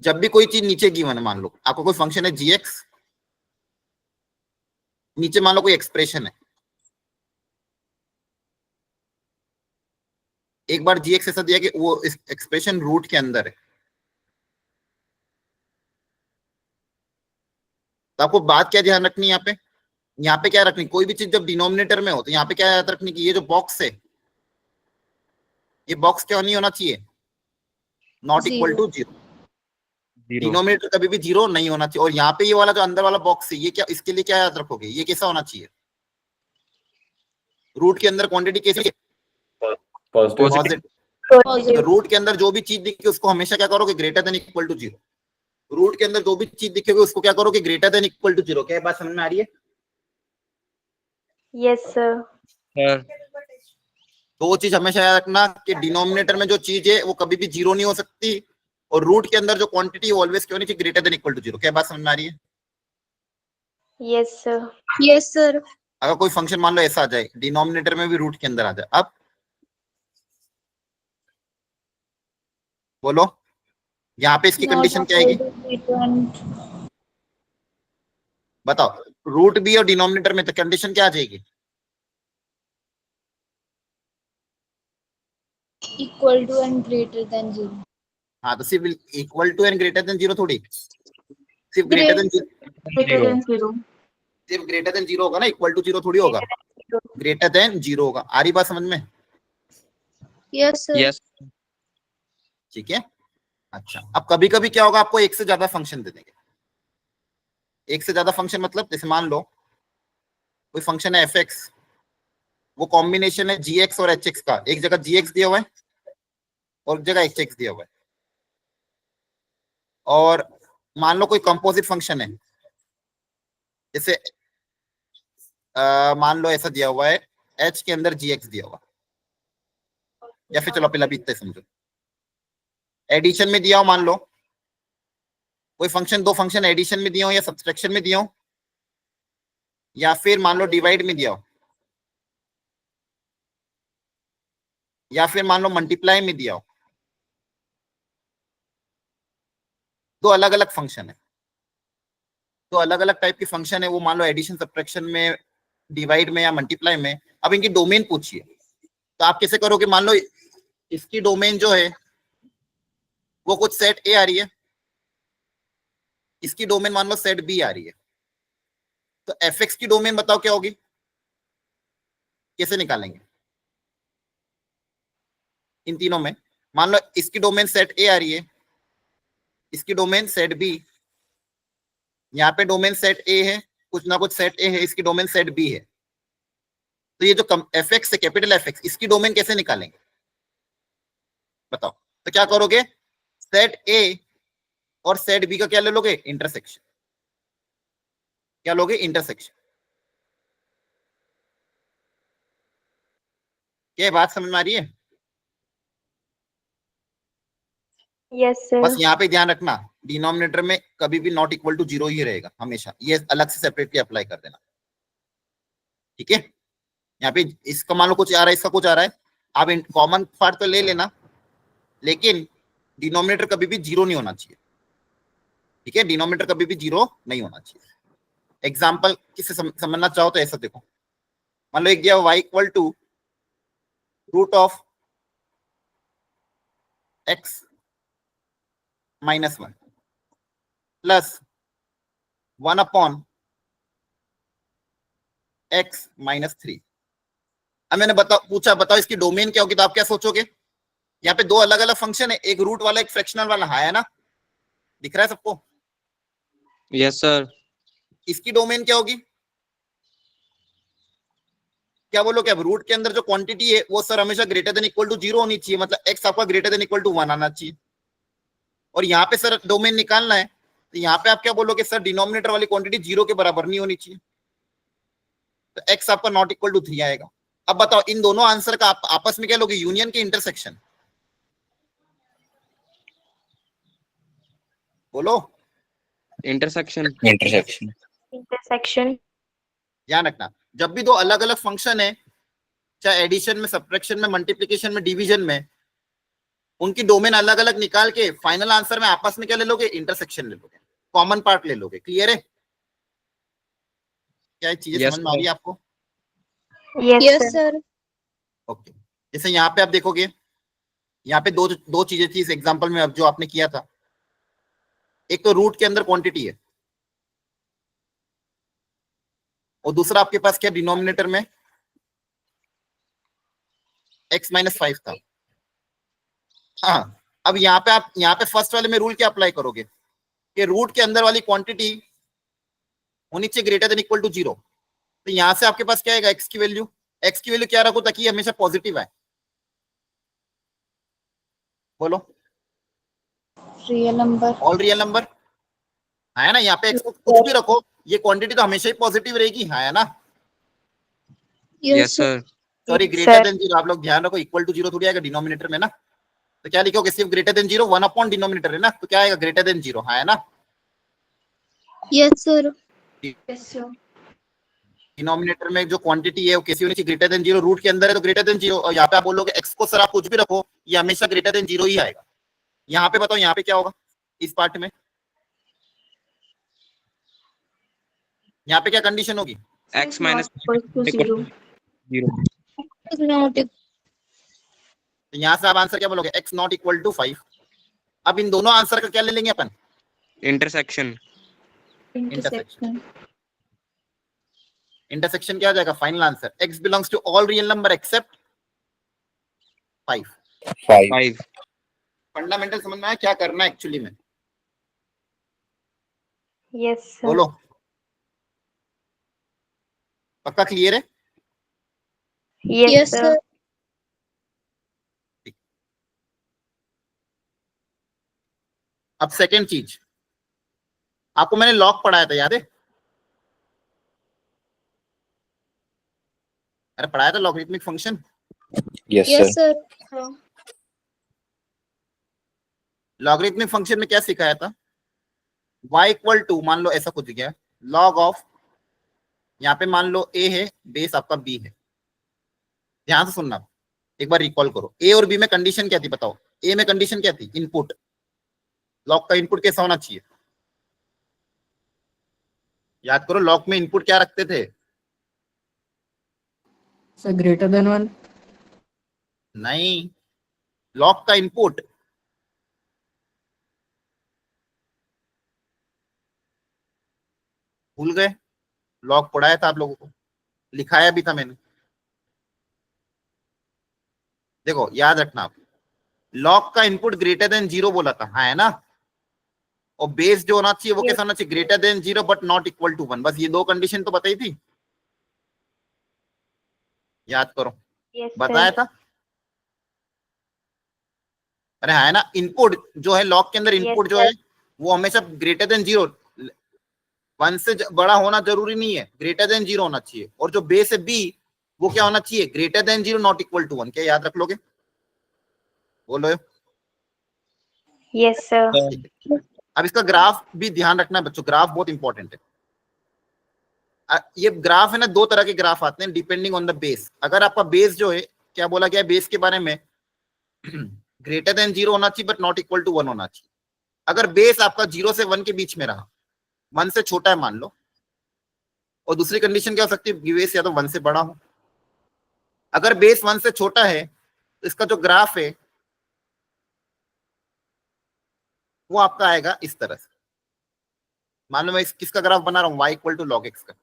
जब भी कोई चीज नीचे गिवन है, मान लो आपको कोई फंक्शन है gx, नीचे मान लो कोई एक्सप्रेशन है, एक बार gx ऐसा दिया कि वो एक्सप्रेशन रूट के अंदर है, तो आपको बात क्या ध्यान रखनी है यहाँ पे क्या रखनी, कोई भी चीज जब डिनोमिनेटर में हो तो यहाँ पे क्या याद रखनी कि ये जो बॉक्स है, ये बॉक्स क्या नहीं होना चाहिए, नॉट इक्वल टू 0। डिनोमिनेटर कभी भी 0 नहीं होना चाहिए। और यहाँ पे ये वाला जो अंदर वाला बॉक्स है, ये क्या, इसके लिए क्या याद रखोगे, ये कैसा होना चाहिए, रूट के अंदर क्वांटिटी कैसी, पॉजिटिव। पॉजिटिव। पॉजिटिव। रूट के अंदर जो भी चीज दिखी उसको हमेशा क्या करोगे, greater than equal to 0। Root के अंदर जो भी चीज दिखेगी उसको क्या करोगे, ग्रेटर देन इक्वल टू 0। क्या ये बात समझ में आ रही है? Yes sir. सर दो चीज हमेशा याद रखना कि डिनोमिनेटर में जो चीज है वो कभी भी 0 नहीं हो सकती, और रूट के अंदर जो क्वांटिटी है ऑलवेज क्यों नहीं चाहिए, ग्रेटर देन इक्वल टू 0। क्या बात समझ में आ रही है? Yes sir. Yes sir. अगर कोई फंक्शन मान लो ऐसा आ जाए डिनोमिनेटर में भी रूट के अंदर आ जाए, अब बोलो यहाँ पे इसकी कंडीशन क्या आएगी? बताओ, रूट भी और डिनोमिनेटर में तो कंडीशन क्या आ जाएगी? Equal to and greater than 0। हाँ, तो सिर्फ equal to and greater than 0 थोड़ी, सिर्फ ग्रेटर देन 0, सिर्फ ग्रेटर देन 0 होगा ना, इक्वल टू 0 थोड़ी होगा, ग्रेटर देन 0 होगा। आ रही बात समझ में? Yes sir. यस ठीक है। अच्छा, अब कभी कभी क्या होगा, आपको एक से ज्यादा फंक्शन दे देंगे। एक से ज्यादा फंक्शन मतलब जैसे मान लो कोई फंक्शन है एफ एक्स, वो कॉम्बिनेशन है जी एक्स और एच एक्स का, एक जगह जी एक्स दिया हुआ है और एक जगह एच एक्स दिया हुआ है। और मान लो कोई कंपोजिट फंक्शन है, जैसे मान लो ऐसा दिया हुआ है एच के अंदर जी एक्स दिया हुआ, या फिर चलो पहले इतना समझो, एडिशन में दिया हो, मान लो कोई फंक्शन, दो फंक्शन एडिशन में दिया हो या सब्सट्रैक्शन में दिया हो, या फिर मान लो डिवाइड में दिया हो, या फिर मान लो मल्टीप्लाई में दिया हो। दो अलग अलग फंक्शन है, तो अलग अलग टाइप के फंक्शन है वो, मान लो एडिशन सब्ट्रैक्शन में, डिवाइड में या मल्टीप्लाई में। अब इनकी डोमेन पूछिए तो आप कैसे करोगे? मान लो इसकी डोमेन जो है वो कुछ सेट ए आ रही है, इसकी डोमेन मान लो सेट बी आ रही है, तो एफ एक्स की डोमेन बताओ क्या होगी, कैसे निकालेंगे इन तीनों में? मान लो इसकी डोमेन सेट ए आ रही है, इसकी डोमेन सेट बी, यहाँ पे डोमेन सेट ए है, कुछ ना कुछ सेट ए है, इसकी डोमेन सेट बी है। तो ये जो एफ एक्स है, कैपिटल एफ एक्स, इसकी डोमेन कैसे निकालेंगे बताओ? तो क्या करोगे, सेट ए और सेट बी का क्या ले लोगे, इंटरसेक्शन। क्या लोगे, इंटरसेक्शन। क्या बात समझ में आ रही है? Yes sir. बस यहाँ पे ध्यान रखना, डिनोमिनेटर में कभी भी नॉट इक्वल टू 0 ही रहेगा हमेशा, ये अलग से सेपरेटली अप्लाई कर देना, ठीक है? यहाँ पे इसका मान लो कुछ आ रहा है, इसका कुछ आ रहा है, आप कॉमन पार्ट तो ले लेना, लेकिन डिनोमिनेटर कभी भी 0 नहीं होना चाहिए, ठीक है? डिनोमिनेटर कभी भी 0 नहीं होना चाहिए। एग्जाम्पल किससे समझना चाहो तो ऐसा देखो, मान लो एक दिया y equal to root of x -1 plus 1 upon x -3। अब मैंने पूछा बताओ इसकी डोमेन क्या होगी, तो आप क्या सोचोगे? यहाँ पे दो अलग अलग फंक्शन है, एक रूट वाला एक फ्रैक्शनल वाला, है ना? दिख रहा है सबको? यस सर इसकी डोमेन क्या होगी? क्या बोलो, क्या रूट के अंदर जो क्वांटिटी है वो सर हमेशा ग्रेटर देन इक्वल टू 0 होनी चाहिए, मतलब x आपका ग्रेटर देन इक्वल टू 1 आना चाहिए। और यहाँ पे सर डोमेन निकालना है, तो यहाँ पे आप क्या बोलोगे, सर डिनोमिनेटर वाली क्वांटिटी 0 के बराबर नहीं होनी चाहिए, तो x आपका नॉट इक्वल टू 3 आएगा। अब बताओ इन दोनों आंसर का आप आपस में क्या लोगे, यूनियन के इंटरसेक्शन? बोलो, इंटरसेक्शन इंटरसेक्शन। ध्यान रखना, जब भी दो अलग अलग फंक्शन है, चाहे एडिशन में, सब्ट्रैक्शन में, मल्टीप्लिकेशन में, डिवीजन में, उनकी डोमेन अलग अलग निकाल के फाइनल आंसर में आपस में क्या ले लोगे, इंटरसेक्शन ले लोगे, कॉमन पार्ट ले लोगे। क्लियर है? क्या ये चीजें समझ में आ रही है आपको? Yes sir. ओके, जैसे यहाँ पे आप देखोगे, यहाँ पे दो चीजें थी इस एग्जांपल में, अब जो आपने किया था, एक तो रूट के अंदर क्वांटिटी है, और दूसरा आपके पास क्या, डिनोमिनेटर में x -5 था। हाँ, अब यहाँ पे आप, यहाँ पे फर्स्ट वाले में रूल क्या अप्लाई करोगे कि रूट के अंदर वाली क्वांटिटी होनी चाहिए ग्रेटर देन इक्वल टू 0। तो यहाँ से आपके पास क्या आएगा, x की वैल्यू क्या रखो ताकि हमेशा पॉजिटिव आए? बोलो, real number. All real number. है ना, यहाँ पे x को कुछ भी रखो, ये क्वांटिटी तो हमेशा ही पॉजिटिव रहेगी, है ना। Yes, sir. Sorry, Sir. Greater than zero, आप लोग ध्यान रखो, इक्वल टू जीरो थोड़ी आएगा डिनोमिनेटर में ना, तो क्या लिखोगे, सिर्फ greater than zero, 1 upon denominator है ना, तो क्या आएगा, ग्रेटर देन जीरो, है ना। Yes sir. डिनोमिनेटर में जो क्वांटिटी है वो कैसी होनी चाहिए, ग्रेटर देन जीरो, रूट के अंदर है तो ग्रेटर देन जीरो, और यहाँ पे आप बोलोगे x को सर आप कुछ भी रखो, ये हमेशा ग्रेटर देन जीरो ही आएगा। यहाँ पे बताओ, यहाँ पे क्या होगा इस पार्ट में, यहाँ पे क्या कंडीशन होगी, X minus zero. 0. नॉट तो यहाँ से आप आंसर क्या बोलोगे, x नॉट इक्वल टू 5। अब इन दोनों आंसर का क्या ले लेंगे अपन, Intersection. इंटरसेक्शन। इंटरसेक्शन क्या आ जाएगा, final answer, x belongs to all real number except 5। 5. Fundamental समझ में आया क्या करना है एक्चुअली में, Yes, sir. बोलो, पक्का क्लियर है। Yes, yes sir. सर। अब सेकेंड चीज, आपको मैंने लॉग पढ़ाया था, याद है, अरे पढ़ाया था logarithmic function. Yes, sir. Yes sir. Logarithmic function में क्या सिखाया था, y इक्वल टू, मान लो ऐसा कुछ गया, लॉग ऑफ, यहाँ पे मान लो a है, बेस आपका b है, ध्यान से सुनना, एक बार रिकॉल करो, a और b में कंडीशन क्या थी बताओ, a में कंडीशन क्या थी, इनपुट, लॉग का इनपुट कैसा होना चाहिए, याद करो, लॉग में इनपुट क्या रखते थे, सर ग्रेटर देन 1। नहीं, लॉग का इनपुट, भूल गए, लॉग पढ़ाया था आप लोगों को, लिखाया भी था मैंने, देखो याद रखना आप, लॉग का इनपुट ग्रेटर देन जीरो बोला था, हाँ है ना, और बेस जो होना चाहिए वो कैसा होना चाहिए, greater than zero but not equal to 1, बस ये दो कंडीशन तो बताई थी, याद करो, Yes, sir. बताया था, अरे है ना, इनपुट जो है लॉग के अंदर, इनपुट जो है वो हमेशा ग्रेटर देन जीरो, 1 से बड़ा होना जरूरी नहीं है, ग्रेटर देन जीरो होना चाहिए, और जो बेस है बी वो क्या होना चाहिए, greater than zero not equal to 1, क्या याद रख लोगे, बोलो। Yes, sir. अब इसका ग्राफ भी ध्यान रखना है बच्चों, ग्राफ बहुत इंपॉर्टेंट है, ये ग्राफ है ना, दो तरह के ग्राफ आते हैं डिपेंडिंग ऑन द बेस, अगर आपका बेस जो है, क्या बोला गया बेस के बारे में, ग्रेटर देन जीरो होना चाहिए बट नॉट इक्वल टू 1 होना चाहिए, अगर बेस आपका 0 से 1 के बीच में रहा, 1 से छोटा है मान लो, और दूसरी कंडीशन क्या हो सकती है, बेस या तो 1 से बड़ा हो, अगर बेस 1 से छोटा है तो इसका जो ग्राफ है वो आपका आएगा इस तरह से, मान लो मैं किसका ग्राफ बना रहा हूँ, y equal to log x का,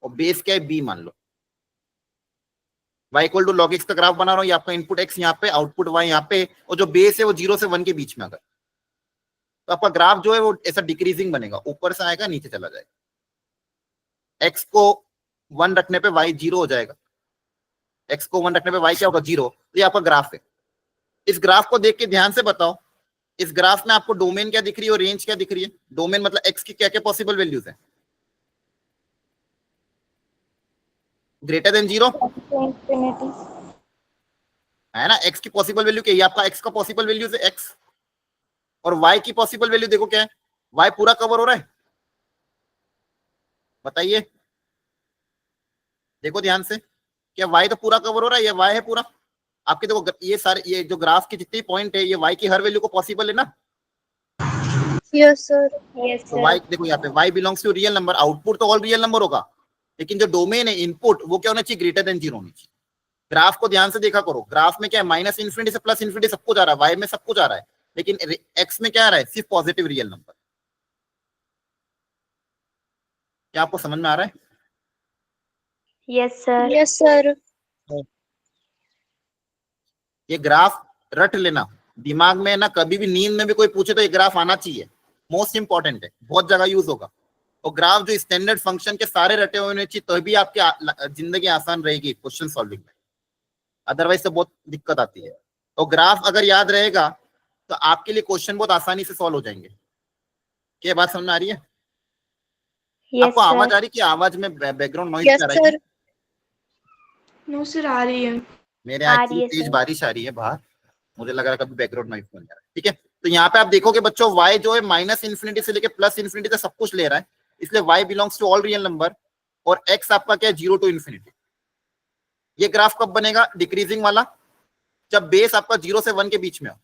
और बेस क्या है b, मान लो y equal to log x का ग्राफ बना रहा हूँ, ये आपका इनपुट x यहाँ पे, आउटपुट y यहाँ पे, और जो बेस है वो 0 से 1 के बीच में, अगर तो आपका ग्राफ जो है वो ऐसा डिक्रीजिंग बनेगा, ऊपर से आएगा नीचे चला जाएगा, x को 1 रखने पे y 0 हो जाएगा, x को 1 रखने पे y क्या होगा, 0, तो ये आपका ग्राफ है। इस ग्राफ को देख के ध्यान से बताओ, इस ग्राफ में आपको डोमेन क्या दिख रही है और रेंज क्या दिख रही है, डोमेन मतलब x की क्या क्या पॉसिबल वैल्यूज है, ग्रेटर देन जीरो Infinity. है ना, x की पॉसिबल वैल्यू क्या है, ये आपका x का पॉसिबल वैल्यूज है x, और y की पॉसिबल वैल्यू देखो क्या है, y पूरा कवर हो रहा है, बताइए, देखो ध्यान से, क्या y तो पूरा कवर हो रहा है, ये y है पूरा आपके, देखो ये सारे, ये जो ग्राफ के जितने पॉइंट है, ये y की हर वैल्यू को पॉसिबल है ना, यस सर। Yes, तो sir. y देखो यहाँ पे y belongs to real number, output तो ऑल रियल नंबर होगा, लेकिन जो डोमेन है इनपुट वो क्या होना चाहिए, ग्रेटर देन जीरो होनी चाहिए। ग्राफ को ध्यान से देखा करो, ग्राफ में क्या है, माइनस इन्फिनिटी से प्लस इन्फिनिटी सब कुछ आ रहा है, y में सब कुछ आ रहा है, लेकिन x में क्या आ रहा है, सिर्फ पॉजिटिव रियल नंबर, क्या आपको समझ में आ रहा है, Yes, sir. Yes sir. ये ग्राफ रट लेना दिमाग में ना, कभी भी नींद में भी कोई पूछे तो ये ग्राफ आना चाहिए, मोस्ट इंपॉर्टेंट है, बहुत जगह यूज होगा, और ग्राफ जो स्टैंडर्ड फंक्शन के सारे रटे हुए होने चाहिए, तभी आपकी जिंदगी आसान रहेगी क्वेश्चन सॉल्विंग में, अदरवाइज तो बहुत दिक्कत आती है, तो ग्राफ अगर याद रहेगा तो आपके लिए क्वेश्चन बहुत आसानी से सॉल्व हो जाएंगे, क्या बात समझ में आ रही है? यस आपको आवाज सर। आ रही है कि आवाज में बैकग्राउंड नॉइज यस आ रहा है? सर। नो सर आ रही है। मेरे आ यहाँ रही इतनी है तेज सर। बारिश आ रही है बाहर, मुझे लग रहा है कभी बैकग्राउंड नॉइज बन जा रहा है। ठीक है, तो यहाँ पे आप देखोगे बच्चों y जो है माइनस इन्फिनिटी से लेके प्लस इन्फिनिटी तक सब कुछ ले रहा है, इसलिए y belongs to all real number, और x आपका क्या है, 0 टू इन्फिनिटी। ये ग्राफ कब बनेगा डिक्रीजिंग वाला? जब बेस आपका 0 से 1 के बीच में हो,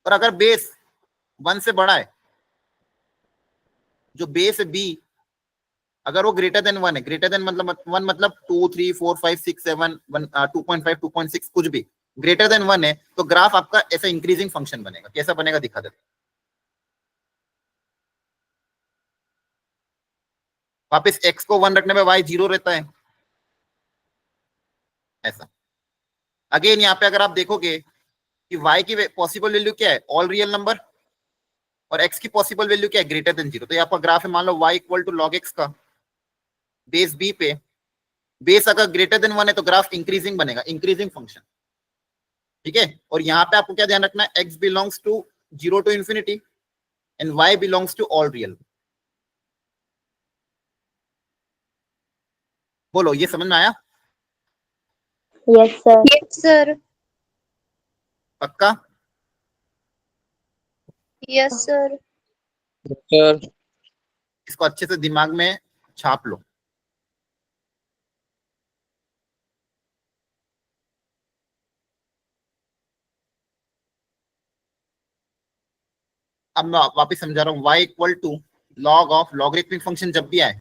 और अगर बेस 1 से बड़ा है, जो बेस है b, अगर वो ग्रेटर देन 1 है, ग्रेटर देन मतलब 1 मतलब 2 3 4 5 6 7 2.5 2.6 कुछ भी ग्रेटर देन 1 है, तो ग्राफ आपका ऐसा इंक्रीजिंग फंक्शन बनेगा। कैसा बनेगा दिखा देते। वापस x को 1 रखने पे y 0 रहता है, ऐसा। अगेन यहाँ पे अगर आप देखोगे कि y की पॉसिबल वैल्यू क्या है, ऑल रियल नंबर, और x की पॉसिबल वैल्यू क्या है, ग्रेटर देन 0। तो ये आपका ग्राफ है, मान लो y equal to log x का, बेस b पे, बेस अगर ग्रेटर देन 1 है तो ग्राफ इंक्रीजिंग बनेगा, इंक्रीजिंग फंक्शन। ठीक है, और यहाँ पे आपको क्या ध्यान रखना है, x belongs to 0 to infinity and y belongs to all real. बोलो, ये समझ में आया? Yes sir. Yes sir. पक्का? Yes sir. सर इसको अच्छे से दिमाग में छाप लो। अब मैं वापस समझा रहा हूँ, y equal to log of logarithmic function जब भी आए,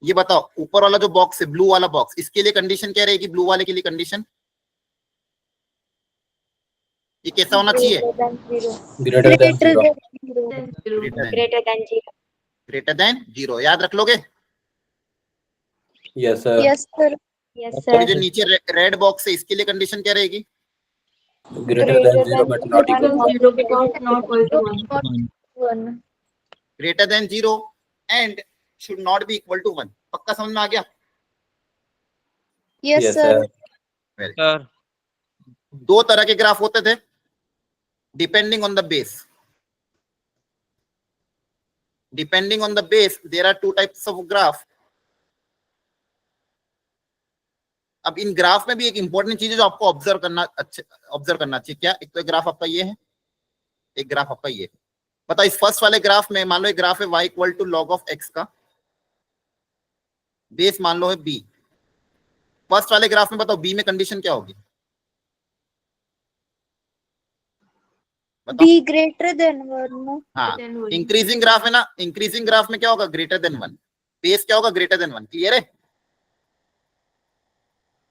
ये बताओ ऊपर वाला जो बॉक्स है, ब्लू वाला बॉक्स, इसके लिए कंडीशन क्या रहेगी? ब्लू वाले के लिए कंडीशन ये कैसा होना चाहिए? Greater than greater 0. Then greater than 0। Greater than 0, याद रख लोगे? Yes, sir. Yes sir. Yes और ये सर। जो नीचे रेड बॉक्स है, इसके लिए कंडीशन क्या रहेगी? Greater than 0, but not equal to 1. Zero because not equal to 1। Greater than 0 and should not be equal to 1। पक्का समझ में आ गया? Yes Yes, sir. sir. Sir दो तरह के ग्राफ होते थे depending on the base. Depending on the base there are two types of graph. अब इन ग्राफ में भी एक इंपॉर्टेंट चीज है जो आपको ऑब्जर्व करना चाहिए। क्या? एक तो ग्राफ आपका ये है, एक ग्राफ आपका ये। बताओ इस फर्स्ट वाले ग्राफ में मान लो एक ग्राफ है y equal to log of x का, बेस मान लो है b। फर्स्ट वाले ग्राफ में बताओ b में कंडीशन क्या होगी? बताओ। Be greater than 1। हाँ, इंक्रीजिंग ग्राफ है ना, इंक्रीजिंग ग्राफ में क्या होगा? Greater than 1। बेस क्या होगा? Greater than 1। क्लियर है?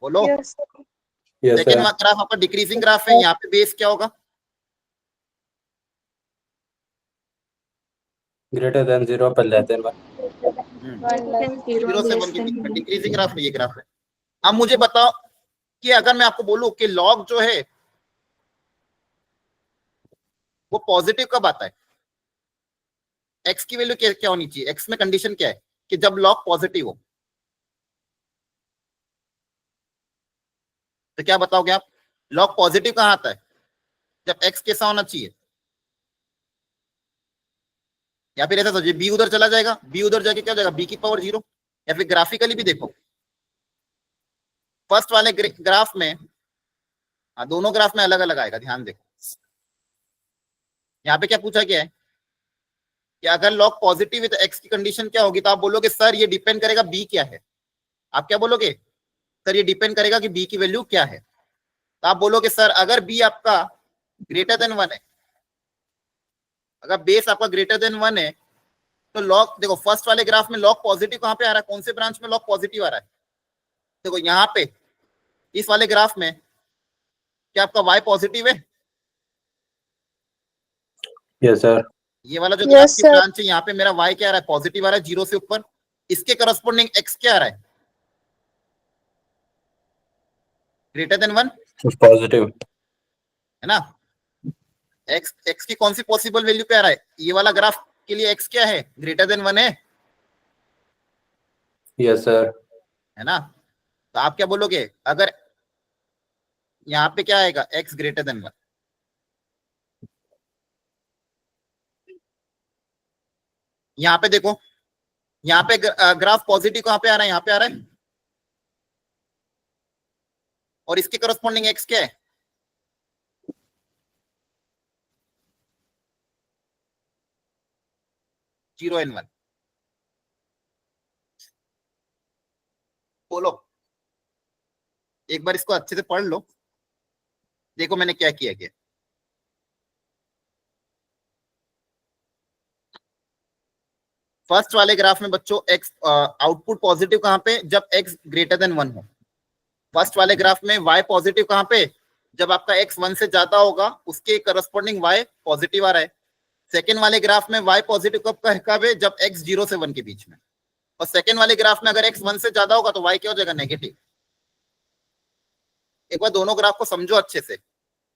बोलो। Yes sir. Yes, second sir. Graph आपका डिक्रीजिंग ग्राफ है, यहाँ पे बेस क्या होगा? Greater than 0, but less than 1. 0 से 1 के बीच में डिक्रीजिंग ग्राफ है, ये ग्राफ है। अब मुझे बताओ कि अगर मैं आपको बोलूं कि लॉग जो है वो पॉजिटिव कब आता है? x की वैल्यू क्या होनी चाहिए? x में कंडीशन क्या है कि जब लॉग पॉजिटिव हो, तो क्या बताओगे आप? लॉग पॉजिटिव कहां आता है? जब x कैसा होना चाहिए? या फिर ऐसा सोचिए, b उधर चला जाएगा, b उधर जाके क्या हो जाएगा? b की पावर 0। या फिर ग्राफिकली भी देखो, फर्स्ट वाले ग्राफ में, हाँ दोनों ग्राफ में अलग अलग आएगा, ध्यान देखो। यहाँ पे क्या पूछा गया है कि अगर लॉग पॉजिटिव है तो x की कंडीशन क्या होगी? तो आप बोलोगे सर ये डिपेंड करेगा b क्या है। आप क्या बोलोगे? सर ये डिपेंड करेगा कि b की वैल्यू क्या है। तो आप बोलोगे सर अगर b आपका ग्रेटर देन 1 है, अगर बेस आपका ग्रेटर देन 1 है, तो लॉग देखो फर्स्ट वाले ग्राफ में लॉग पॉजिटिव कहां पे आ रहा है? कौन से ब्रांच में लॉग पॉजिटिव आ रहा है? देखो यहाँ पे इस वाले ग्राफ में क्या आपका y पॉजिटिव है? Yes, sir. ये वाला जो Yes, ग्राफ की sir. ब्रांच है, यहाँ पे मेरा y क्या आ रहा है? पॉजिटिव आ रहा है 0 से ऊपर। इसके करस्पॉन्डिंग x क्या आ रहा है? Greater than 1 It's positive. है ना? x की कौन सी पॉसिबल वैल्यू पे आ रहा है? ये वाला ग्राफ के लिए x क्या है? ग्रेटर देन 1 है Yes, sir. है ना? तो आप क्या बोलोगे अगर यहाँ पे क्या आएगा? x greater than 1। यहाँ पे देखो, यहाँ पे ग्राफ पॉजिटिव कहाँ पे आ रहा है, यहाँ पे आ रहा है, और इसके करस्पॉन्डिंग एक्स क्या है, जीरो एंड वन। बोलो, एक बार इसको अच्छे से पढ़ लो, देखो मैंने क्या किया गया। फर्स्ट वाले ग्राफ में बच्चों एक्स आउटपुट पॉजिटिव कहां पे, जब एक्स ग्रेटर देन वन हो। फर्स्ट वाले ग्राफ में वाई पॉजिटिव कहां पे, जब आपका एक्स वन से ज्यादा होगा, उसके करस्पॉन्डिंग वाई पॉजिटिव आ रहा है। सेकेंड वाले ग्राफ में वाई पॉजिटिव कब है, जब एक्स जीरो से वन के बीच में। और सेकेंड वाले ग्राफ में अगर एक्स वन से ज्यादा होगा तो वाई क्या हो जाएगा, नेगेटिव। एक बार दोनों ग्राफ को समझो अच्छे से।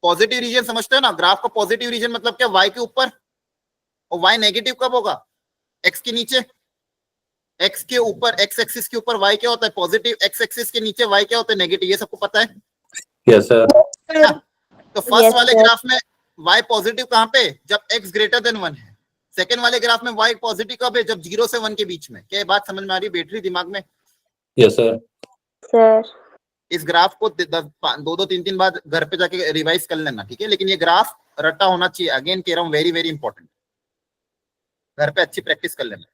पॉजिटिव रीजन समझते हो ना, ग्राफ का पॉजिटिव रीजन मतलब क्या, वाई के ऊपर, और वाई नेगेटिव कब होगा, एक्स के नीचे। एक्स के ऊपर, एक्स एक्सिस के ऊपर वाई क्या होता है, पॉजिटिव, एक्स एक्सिस के नीचे वाई क्या होता है, नेगेटिव। ये सबको पता है। Yes, sir. तो फर्स्ट Yes, वाले sir. ग्राफ में वाई पॉजिटिव कहां पे, जब एक्स ग्रेटर देन वन है। सेकेंड वाले ग्राफ में वाई पॉजिटिव कब है, जब जीरो से वन के बीच में। क्या ये बात समझ में आ रही है, बैटरी दिमाग में। Yes, sir. Sir. इस ग्राफ को दो दो तीन तीन बार घर पे जाके रिवाइज कर लेना, ठीक है। लेकिन ये ग्राफ रटा होना चाहिए, अगेन कह रहा हूँ, वेरी वेरी इंपॉर्टेंट। घर पे अच्छी प्रैक्टिस कर लेना।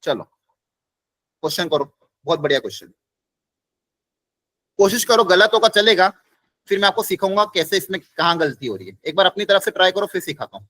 चलो क्वेश्चन करो, बहुत बढ़िया क्वेश्चन। कोशिश करो, गलत होगा चलेगा, फिर मैं आपको सिखाऊंगा कैसे इसमें कहां गलती हो रही है। एक बार अपनी तरफ से ट्राई करो, फिर सिखाता हूं।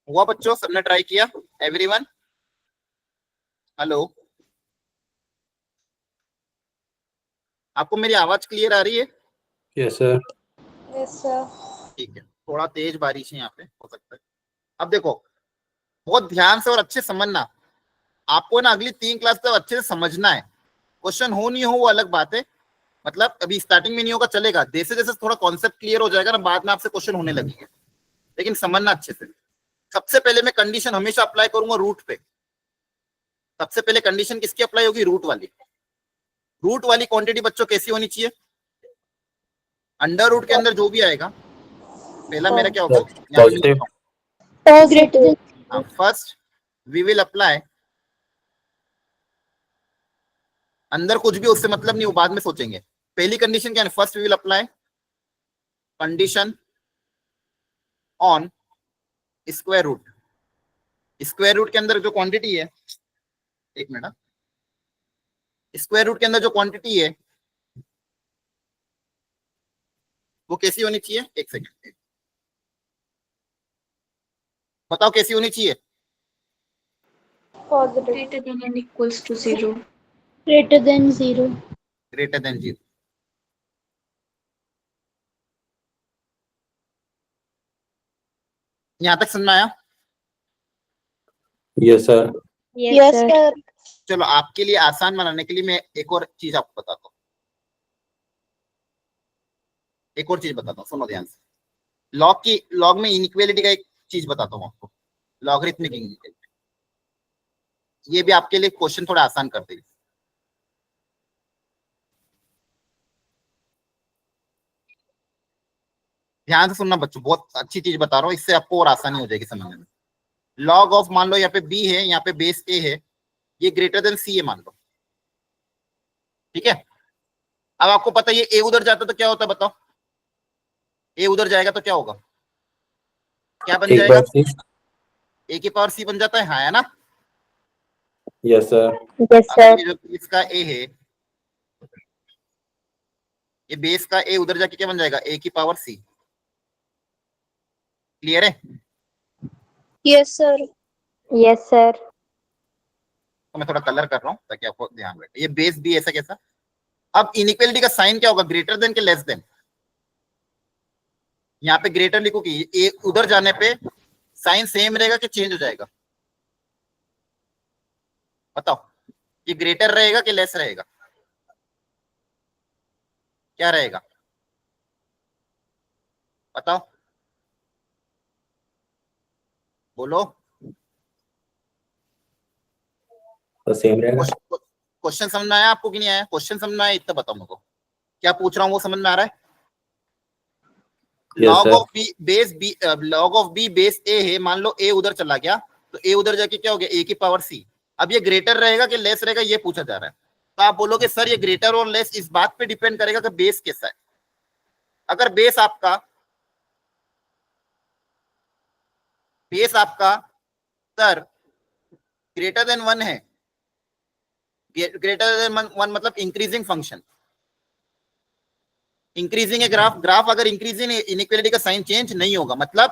हुआ बच्चों, सबने ट्राई किया, एवरीवन? हेलो, आपको मेरी आवाज क्लियर आ रही है? Yes, sir. Yes, sir. ठीक है, थोड़ा तेज बारिश है यहाँ पे, हो सकता है। अब देखो, बहुत ध्यान से और अच्छे समझना। आपको ना अगली 3 क्लास तक अच्छे से समझना है। क्वेश्चन हो नहीं हो वो अलग बात है, मतलब अभी स्टार्टिंग में नहीं होगा चलेगा, जैसे जैसे थोड़ा कॉन्सेप्ट क्लियर हो जाएगा ना, बाद में आपसे क्वेश्चन होने लगेंगे, लेकिन समझना अच्छे से। सबसे पहले मैं कंडीशन हमेशा अप्लाई करूंगा रूट पे। सबसे पहले कंडीशन किसकी अप्लाई होगी, रूट वाली। रूट वाली क्वांटिटी बच्चों कैसी होनी चाहिए, अंडर रूट के अंदर जो भी आएगा, पहला मेरा क्या होगा, Positive. Positive. First we will apply, अंदर कुछ भी उससे मतलब नहीं, वो बाद में सोचेंगे। पहली कंडीशन क्या है, first we will apply condition on square root. Square root के अंदर जो क्वांटिटी है, एक मिनट, स्क्वायर रूट के अंदर जो क्वांटिटी है वो कैसी होनी चाहिए, एक सेकेंड बताओ कैसी होनी चाहिए। Positive. Greater than and equals to 0. greater than 0. Greater than 0। यहां तक समझ में आया? Yes, sir. Yes, sir. चलो आपके लिए आसान बनाने के लिए मैं एक और चीज आपको बताता हूँ। एक और चीज बताता हूँ, सुनो ध्यान से। लॉग में इनइक्वालिटी का एक चीज बताता हूँ आपको, लॉगरिथमिक इनइक्वालिटी। ये भी आपके लिए क्वेश्चन थोड़ा आसान कर देगी। ध्यान से सुनना बच्चों, बहुत अच्छी चीज बता रहा हूँ, इससे आपको और आसानी हो जाएगी समझने में। लॉग ऑफ, मान लो यहाँ पे बी है, यहाँ पे बेस ए है, ये ग्रेटर देन सी है मान लो, ठीक है। अब आपको पता है ये ए उधर जाता तो क्या होता है बताओ? ए उधर जाएगा तो क्या होगा? क्या बन एक जाएगा? बार सी। ए की पावर सी बन जाता है, हाँ है ना? Yes, sir. Yes, अब sir. ये जो इसका ए है, ये बेस का ए उधर जाके क्या बन जाएगा? ए की पावर सी। क्लियर है? Yes, sir. Yes, sir. तो मैं थोड़ा कलर कर रहा हूँ ताकि आपको ध्यान रहे। ये बेस बी ऐसा कैसा? अब इनइक्वालिटी का साइन क्या होगा? ग्रेटर देन के लेस देन? यहाँ पे ग्रेटर लिखोगे, ए उधर जाने पे साइन सेम रहेगा कि चेंज हो जाएगा? बताओ, ये ग्रेटर रहेगा कि लेस रहेगा? क्या रहेगा बताओ, बोलो। तो सेम रहेगा। क्वेश्चन समझ में आया आपको कि नहीं आया? क्वेश्चन समझ में आया इतना बताओ मुझको, क्या पूछ रहा हूँ वो समझ में आ रहा है? Yes, log sir. Of b base b, log of b base a है, मान लो ए उधर चला गया तो ए उधर जाके क्या हो गया? ए की पावर सी। अब ये ग्रेटर रहेगा कि लेस रहेगा ये पूछा जा रहा है। तो आप बोलोगे सर ये ग्रेटर और लेस इस बात पे डिपेंड करेगा कि बेस कैसा है। अगर बेस आपका सर ग्रेटर देन 1 है, ग्रेटर देन 1 मतलब इंक्रीजिंग फंक्शन, इंक्रीजिंग है ग्राफ अगर इंक्रीजिंग है, इनइक्वालिटी का साइन चेंज नहीं होगा, मतलब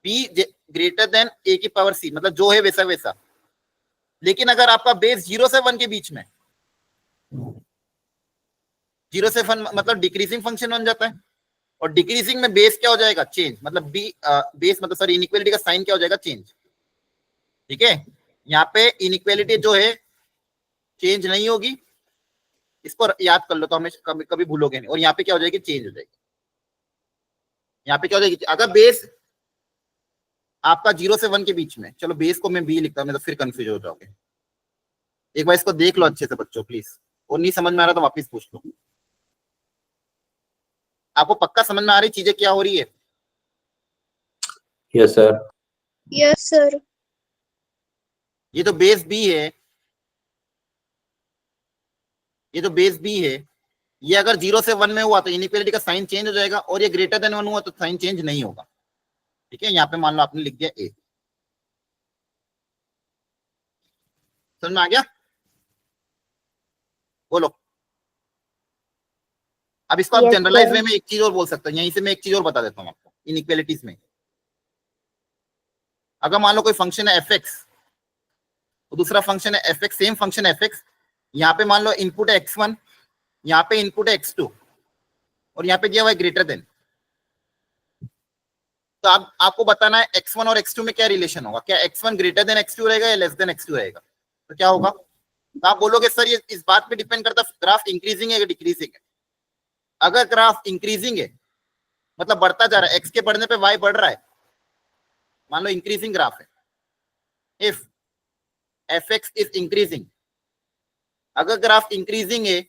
बी ग्रेटर देन ए की पावर सी, मतलब जो है वैसा वैसा। लेकिन अगर आपका बेस 0 से 1 के बीच में, 0 से 1 मतलब डिक्रीजिंग फंक्शन बन जाता है, और डिक्रीजिंग में बेस क्या हो जाएगा? चेंज, मतलब बी बेस मतलब सर इनइक्वालिटी का साइन क्या हो जाएगा? चेंज। ठीक है, यहाँ पे इनइक्वालिटी जो है चेंज नहीं होगी, इसको याद कर लो तो हमें कभी कभी भूलोगे नहीं। और यहाँ पे क्या हो जाएगी? चेंज हो जाएगी। यहाँ पे क्या हो जाएगी? अगर बेस आपका 0 से 1 के बीच में, चलो बेस को मैं बी लिखता हूँ, मैं तो फिर कंफ्यूज हो जाओगे। एक बार इसको देख लो अच्छे से बच्चों प्लीज, और नहीं समझ में आ रहा तो वापस पूछ लो। आपको पक्का समझ में आ रही चीजें क्या हो रही है? Yes, sir. Yes, sir. ये तो बेस बी है, ये तो बेस बी है, ये अगर 0 से 1 में हुआ तो इनइक्वालिटी का साइन चेंज हो जाएगा, और ये ग्रेटर देन 1 हुआ तो साइन चेंज नहीं होगा। ठीक है, यहाँ पे मान लो आपने लिख दिया ए। समझ में आ गया? बोलो। अब इसको आप Yes, जनरलाइज sir. वे में एक चीज और बोल सकते हैं, यहीं से मैं एक चीज और बता देता हूँ आपको इनइक्वालिटीज में। अगर मान लो कोई फंक्शन है एफ एक्स, तो दूसरा फंक्शन है F x, same function F x, यहाँ पे मान लो इनपुट है x1, यहाँ पे इनपुट है x2, और यहाँ पे दिया हुआ है ग्रेटर देन। तो आपको बताना है x1 और x2 में क्या रिलेशन होगा, क्या x1 ग्रेटर देन x2 रहेगा या लेस देन x2 रहेगा? तो क्या होगा? तो आप बोलोगे सर ये इस बात पे डिपेंड करता है ग्राफ इंक्रीजिंग है या डिक्रीजिंग है। अगर ग्राफ इंक्रीजिंग है मतलब बढ़ता जा रहा है, x के बढ़ने पे y बढ़ रहा है, मान लो इंक्रीजिंग ग्राफ है, इफ fx इज इंक्रीजिंग, अगर ग्राफ इंक्रीजिंग है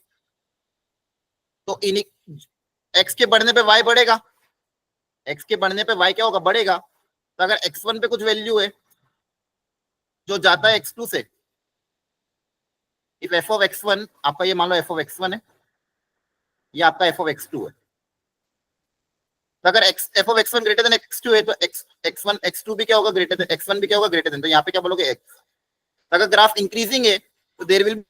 तो x के बढ़ने पे y बढ़ेगा, x के बढ़ने पे y क्या होगा? बढ़ेगा। तो अगर x1 पे कुछ वैल्यू है जो जाता है x2 से, इफ f of x1, आपका ये मान लो f of x1 है, ये आपका f of x2 है, तो अगर f of x1 greater than x2 है तो x1 x2 भी क्या होगा? ग्रेटर देन x1 भी क्या होगा? Greater than. तो यहाँ पे क्या बोलोगे? x। तो अगर ग्राफ इंक्रीजिंग है तो देयर विल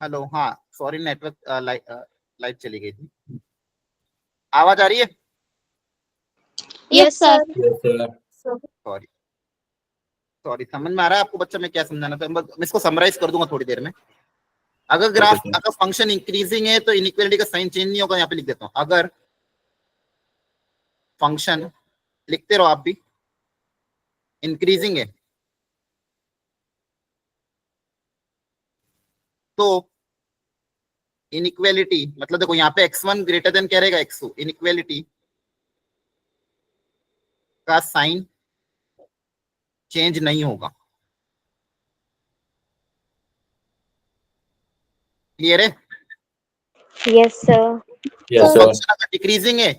हेलो, हाँ सॉरी, नेटवर्क लाइट चली गई थी। आवाज आ रही है? Yes sir. Yes, sir. Sorry sorry, समझ में आ रहा है आपको बच्चा मैं क्या समझाना था? मैं इसको समराइज कर दूंगा थोड़ी देर में। अगर ग्राफ, Okay, sir. अगर फंक्शन इंक्रीजिंग है तो इनइक्वालिटी का साइन चेंज नहीं होगा। यहाँ पे लिख देता हूँ, अगर फंक्शन, लिखते रहो आप भी, इंक्रीजिंग है तो इनइक्वालिटी, मतलब देखो यहाँ पे x1 ग्रेटर देन क्या रहेगा, x2, इनइक्वालिटी का साइन चेंज नहीं होगा। क्लियर है? Yes, sir. Yes, sir. Function अगर डिक्रीजिंग है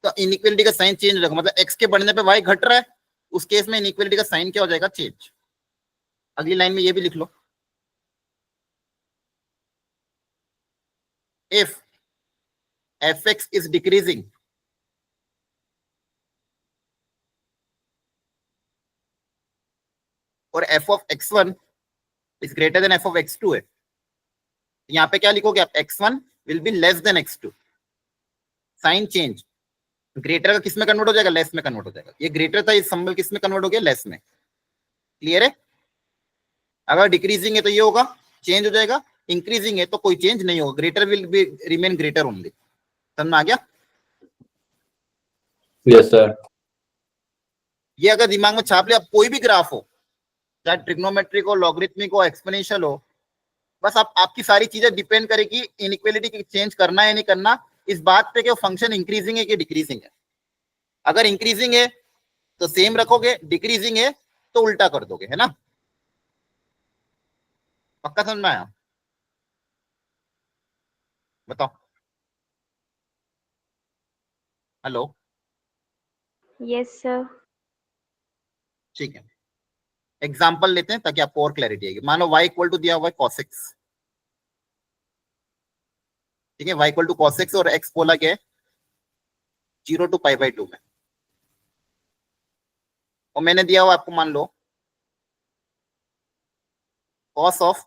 तो इनइक्वालिटी का साइन चेंज होगा, मतलब x के बढ़ने पे y घट रहा है, उस केस में इनइक्वालिटी का साइन क्या हो जाएगा, चेंज। अगली लाइन में ये भी लिख लो, इफ fx is decreasing और f of x1 is greater than f of x2 है, यहाँ पे क्या लिखोगे आप, x1 will be less than x2, sign change greater का किस में कन्वर्ट हो जाएगा, लेस में कन्वर्ट हो जाएगा। ये ग्रेटर था, इस सिंबल किस में कन्वर्ट हो गया, लेस में। क्लियर है? अगर डिक्रीजिंग है तो ये होगा, चेंज हो जाएगा, इंक्रीजिंग है तो कोई चेंज नहीं होगा, greater will be remain greater only. समझ में आ गया? Yes, sir. ये अगर दिमाग में छाप ले, आप कोई भी ग्राफ हो, चाहे ट्रिग्नोमेट्रिक हो, लॉगरिथमिक हो, एक्सपोनेंशियल हो, बस आप, आपकी सारी चीजें डिपेंड करेगी इनइक्वालिटी की चेंज करना है नहीं करना, इस बात पे कि वो फंक्शन इंक्रीजिंग है कि डिक्रीजिंग है। अगर इंक्रीजिंग है तो सेम रखोगे, डिक्रीजिंग है तो उल्टा कर दोगे, है ना? पक्का समझ में आया? बताओ। Hello, Yes, sir. ठीक है, एग्जाम्पल लेते हैं ताकि आपको और क्लैरिटी आएगी। मान लो y इक्वल टू दिया हुआ है cos x, ठीक है, y equal to cos x और x बोला गया है 0 to π/2 में, और मैंने दिया हुआ आपको, मान लो cos of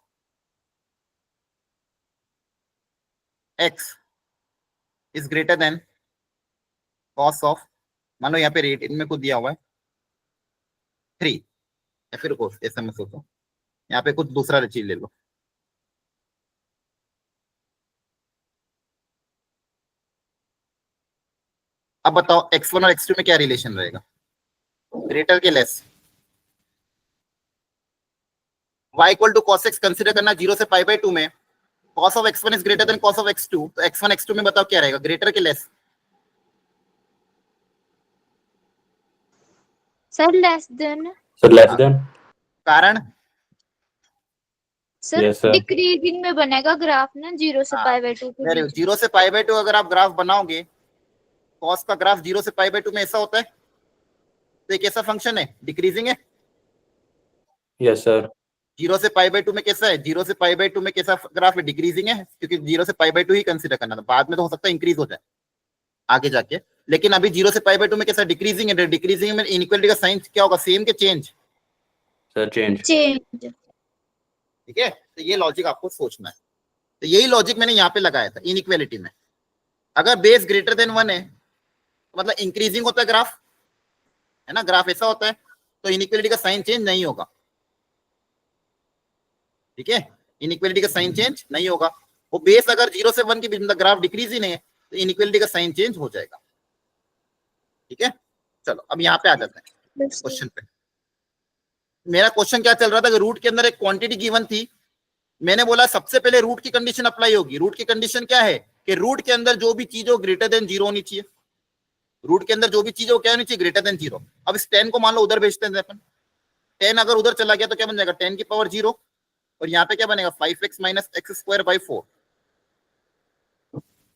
x is greater than cos of, मान लो यहाँ पे रेट इनमें को दिया हुआ है 3, या फिर ऐसा मैं सोचो, यहाँ पे कुछ दूसरा चीज ले लो, अब बताओ x1 और x2 में क्या रिलेशन रहेगा, ग्रेटर के less? y equal to cos x consider करना 0 से π/2 में, cos of x1 is greater than cos of x2, तो x1 x2 में बताओ क्या रहेगा, ग्रेटर के less? Sir less than. So less than. कारण? Sir Yes, sir. डिक्रीजिंग में बनेगा ग्राफ ना, 0 से हाँ, π/2 के वेरी बीच। 0 से π/2 अगर आप ग्राफ बनाओगे, cos का ग्राफ 0 से π/2 में ऐसा होता है, तो एक ऐसा फंक्शन है, डिक्रीजिंग है। Yes, sir. 0 से π/2 में कैसा है, 0 से π/2 में कैसा ग्राफ है, डिक्रीजिंग है, क्योंकि 0 से π/2 ही कंसीडर करना था, बाद में तो हो सकता है इंक्रीज हो जाए आगे जाके, लेकिन अभी 0 से π/2 में कैसा डिक्रीजिंग है, डिक्रीजिंग में इनइक्वालिटी का साइन क्या होगा, सेम के चेंज? Sir, change. चेंज। ठीक है, तो ये लॉजिक आपको सोचना है, तो यही लॉजिक मैंने यहाँ पे लगाया था इनइक्वालिटी में। अगर बेस ग्रेटर देन 1 है तो मतलब इंक्रीजिंग होता है ग्राफ, है ना, ग्राफ ऐसा होता है, तो इनइक्वालिटी का साइन चेंज नहीं होगा। ठीक है, इनइक्वालिटी का साइन चेंज नहीं होगा। वो बेस अगर 0 से 1 के बीच में ग्राफ डिक्रीज ही नहीं है तो इनइक्वालिटी का साइन चेंज हो जाएगा। ठीक है, चलो अब यहाँ पे आ जाते हैं क्वेश्चन पे। मेरा क्वेश्चन क्या चल रहा था कि रूट के अंदर एक क्वांटिटी गिवन थी, मैंने बोला सबसे पहले रूट की कंडीशन अप्लाई होगी। रूट की कंडीशन क्या है कि रूट के अंदर जो भी चीज हो ग्रेटर देन 0 होनी चाहिए, रूट के अंदर जो भी चीज हो क्या होनी चाहिए, ग्रेटर देन 0। अब इस 10 को मान लो उधर भेजते हैं अपन, 10 अगर उधर चला गया तो क्या बन जाएगा, 10 की पावर 0, और यहाँ पे क्या बनेगा 5x माइनस x²/4।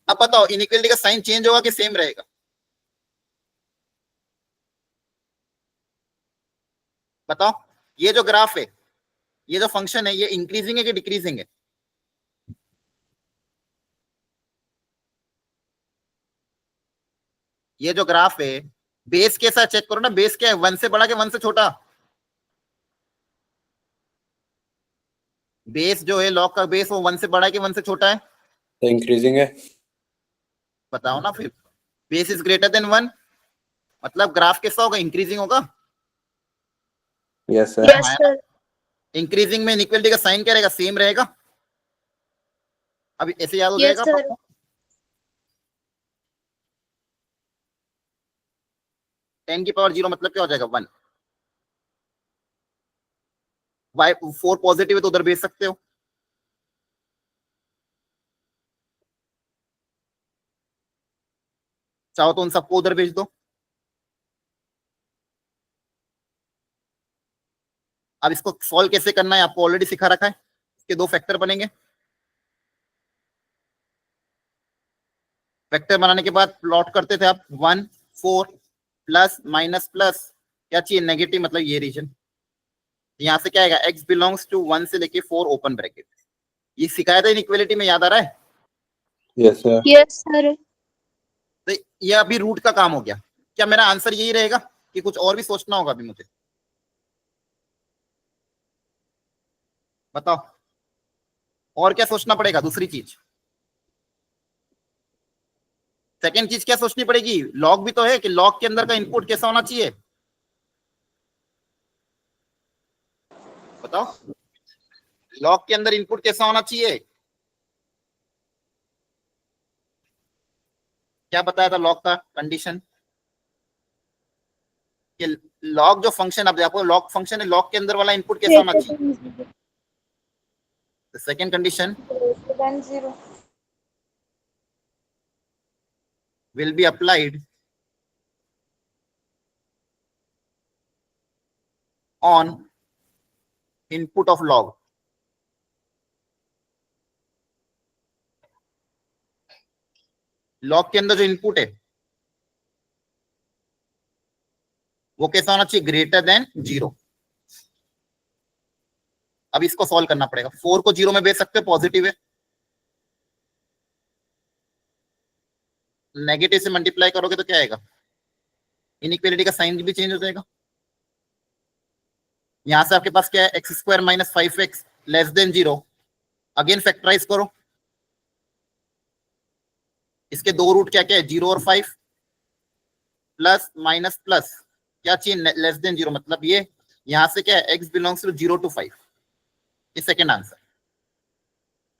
अब बताओ इनइक्वालिटी का साइन चेंज होगा कि सेम रहेगा? बताओ, ये जो ग्राफ है, ये जो फंक्शन है, ये इंक्रीजिंग है कि डिक्रीजिंग है? ये जो ग्राफ है, बेस कैसा चेक करो ना, बेस क्या है, 1 से बड़ा कि 1 से छोटा? बेस जो है लॉग का बेस वो 1 से बड़ा है कि 1 से छोटा है? तो इंक्रीजिंग है। बताओ ना फिर। बेस इज ग्रेटर देन 1 मतलब ग्राफ कैसा होगा? इंक्रीजिंग होगा। Yes sir. Yes sir. Increasing में इनइक्वालिटी का साइन क्या रहेगा? सेम रहेगा। अभी ऐसे याद हो यस जाएगा सर। आपको? 10 की पावर 0 मतलब क्या हो जाएगा? 1। वाई 4 पॉजिटिव है तो उधर भेज सकते हो। चाहो तो उन सबको उधर भेज दो। अब इसको सॉल्व कैसे करना है आपको ऑलरेडी सिखा रखा है। इसके 2 फैक्टर बनेंगे। वेक्टर बनाने के बाद प्लॉट करते थे आप 1 4 प्लस माइनस प्लस क्या चाहिए? नेगेटिव मतलब ये रीजन। यहां से क्या आएगा? x बिलोंग्स टू 1 से लेके 4 ओपन ब्रैकेट। ये सिखाया था इनइक्वालिटी में, याद आ रहा है? Yes sir. Yes sir. तो ये अभी रूट का काम हो गया। क्या मेरा आंसर यही रहेगा कि कुछ और भी सोचना होगा अभी मुझे? बताओ और क्या सोचना पड़ेगा? दूसरी चीज, सेकेंड चीज क्या सोचनी पड़ेगी? लॉग भी तो है कि लॉग के अंदर का इनपुट कैसा होना चाहिए? बताओ लॉग के अंदर इनपुट कैसा होना चाहिए? क्या बताया था लॉग का कंडीशन? कि लॉग जो फंक्शन, अब देखो लॉग फंक्शन है, लॉग के अंदर वाला इनपुट कैसा होना चाहिए? Second condition will be applied on input of log. Log के अंदर जो इनपुट है वो कैसा होना चाहिए? Greater than 0। अब इसको सॉल्व करना पड़ेगा। 4 को 0 में भेज सकते हो, पॉजिटिव है। नेगेटिव से मल्टीप्लाई करोगे तो क्या आएगा? इनइक्वालिटी का साइन भी चेंज हो जाएगा। यहां से आपके पास क्या है? X square minus 5x less than 0। Again factorise करो। इसके 2 रूट क्या क्या है? 0 और 5 प्लस माइनस प्लस क्या चाहिए? लेस देन 0 मतलब ये। यहां से क्या है? x belongs to 0 to 5। ये सेकेंड आंसर।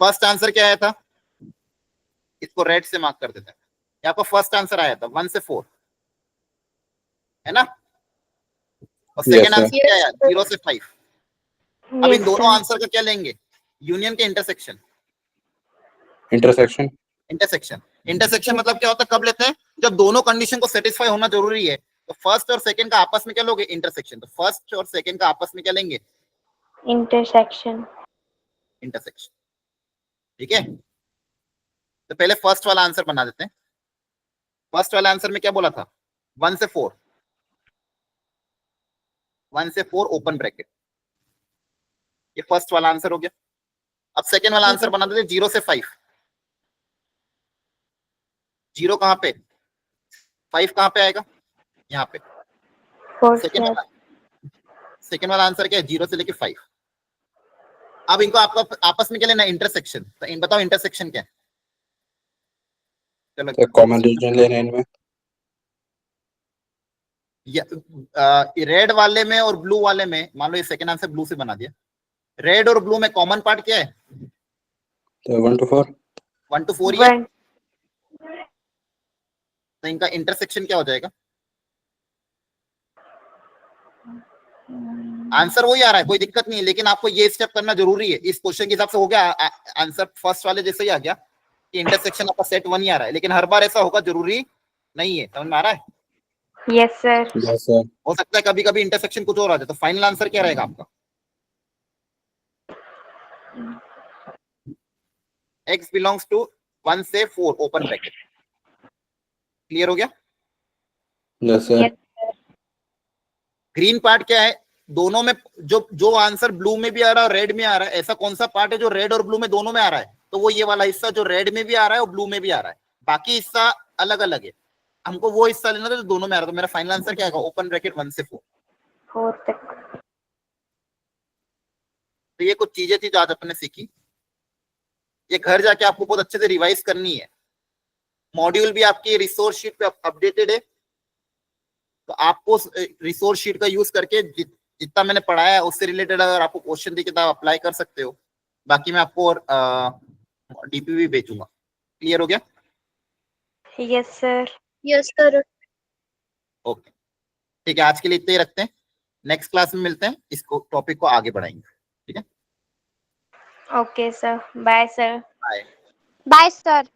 फर्स्ट आंसर क्या आया था? इसको रेड से मार्क कर देते हैं। ये आपका फर्स्ट आंसर आया था 1 से 4, है ना? और सेकेंड Yes, sir. आंसर क्या आया? 0 से 5। अब इन यस दोनों सर। आंसर का क्या लेंगे? यूनियन के इंटरसेक्शन। इंटरसेक्शन। इंटरसेक्शन। इंटरसेक्शन मतलब क्या होता है? कब लेते हैं? जब दोनों कंडीशन को सेटिस्फाई होना जरूरी है। तो फर्स्ट और सेकंड का आपस में क्या लोगे? इंटरसेक्शन। तो फर्स्ट और सेकंड का आपस में क्या लेंगे? इंटरसेक्शन। इंटरसेक्शन। ठीक है, तो पहले फर्स्ट वाला आंसर बना देते हैं। फर्स्ट वाला आंसर में क्या बोला था? 1 से 4, 1 से 4 ओपन ब्रैकेट। ये फर्स्ट वाला आंसर हो गया। अब सेकंड वाला आंसर बना देते 0 से 5। 0 कहां पे? 5 कहां पे आएगा? यहाँ पे। Fourth second class. वाला, सेकंड वाला आंसर क्या है? 0 से लेके 5। अब इनको आपका आपस में क्या लेना है? इंटरसेक्शन। तो इन बताओ इंटरसेक्शन क्या है? चलो तो कॉमन रीजन लेना है इनमें। रेड वाले में और ब्लू वाले में, मान लो ये सेकंड आंसर ब्लू से बना दिया। रेड और ब्लू में कॉमन पार्ट क्या है? तो 1 to 4। 1 to 4 ही है। 1 तो इनका इंटरसेक्शन क्या हो जाएगा? आंसर वही आ रहा है, कोई दिक्कत नहीं है, लेकिन आपको ये स्टेप करना जरूरी है। इस क्वेश्चन के हिसाब से हो गया आंसर फर्स्ट वाले जैसे ही आ गया कि इंटरसेक्शन आपका सेट 1 ही आ रहा है, लेकिन हर बार ऐसा होगा जरूरी नहीं है। समझ में आ रहा है? Yes sir. Yes sir. हो सकता है कभी कभी इंटरसेक्शन कुछ और आ जाए। तो फाइनल आंसर क्या रहेगा आपका? x बिलोंग्स टू 1 से 4 ओपन ब्रैकेट। क्लियर हो गया? Yes sir. ग्रीन पार्ट क्या है? दोनों में जो जो आंसर ब्लू में भी आ रहा है और रेड में आ रहा है, ऐसा कौन सा पार्ट है जो रेड और ब्लू में दोनों में आ रहा है? तो वो ये वाला हिस्सा जो रेड में भी आ रहा है और ब्लू में भी आ रहा है। बाकी हिस्सा अलग अलग है। हमको वो हिस्सा लेना था जो दोनों में आ रहा है। तो मेरा फाइनल आंसर क्या आएगा? ओपन ब्रैकेट 1 से 4। 4 तक। तो ये कुछ चीजें थी जो आज अपने सीखी। ये घर जाके आपको बहुत अच्छे से रिवाइज करनी है। मॉड्यूल भी आपकी रिसोर्स शीट पे अपडेटेड है, तो आपको रिसोर्स शीट का यूज करके जितना मैंने पढ़ाया है उससे रिलेटेड अगर आपको क्वेश्चन दिखे तो आप अप्लाई कर सकते हो। बाकी मैं आपको और डीपीवी भेजूंगा। क्लियर हो गया? Yes sir. Yes sir. Okay ठीक है, आज के लिए इतना ही रखते हैं। नेक्स्ट क्लास में मिलते हैं, इसको टॉपिक को आगे बढ़ाएंगे। ठीक है, okay sir, bye sir. Bye. Bye sir.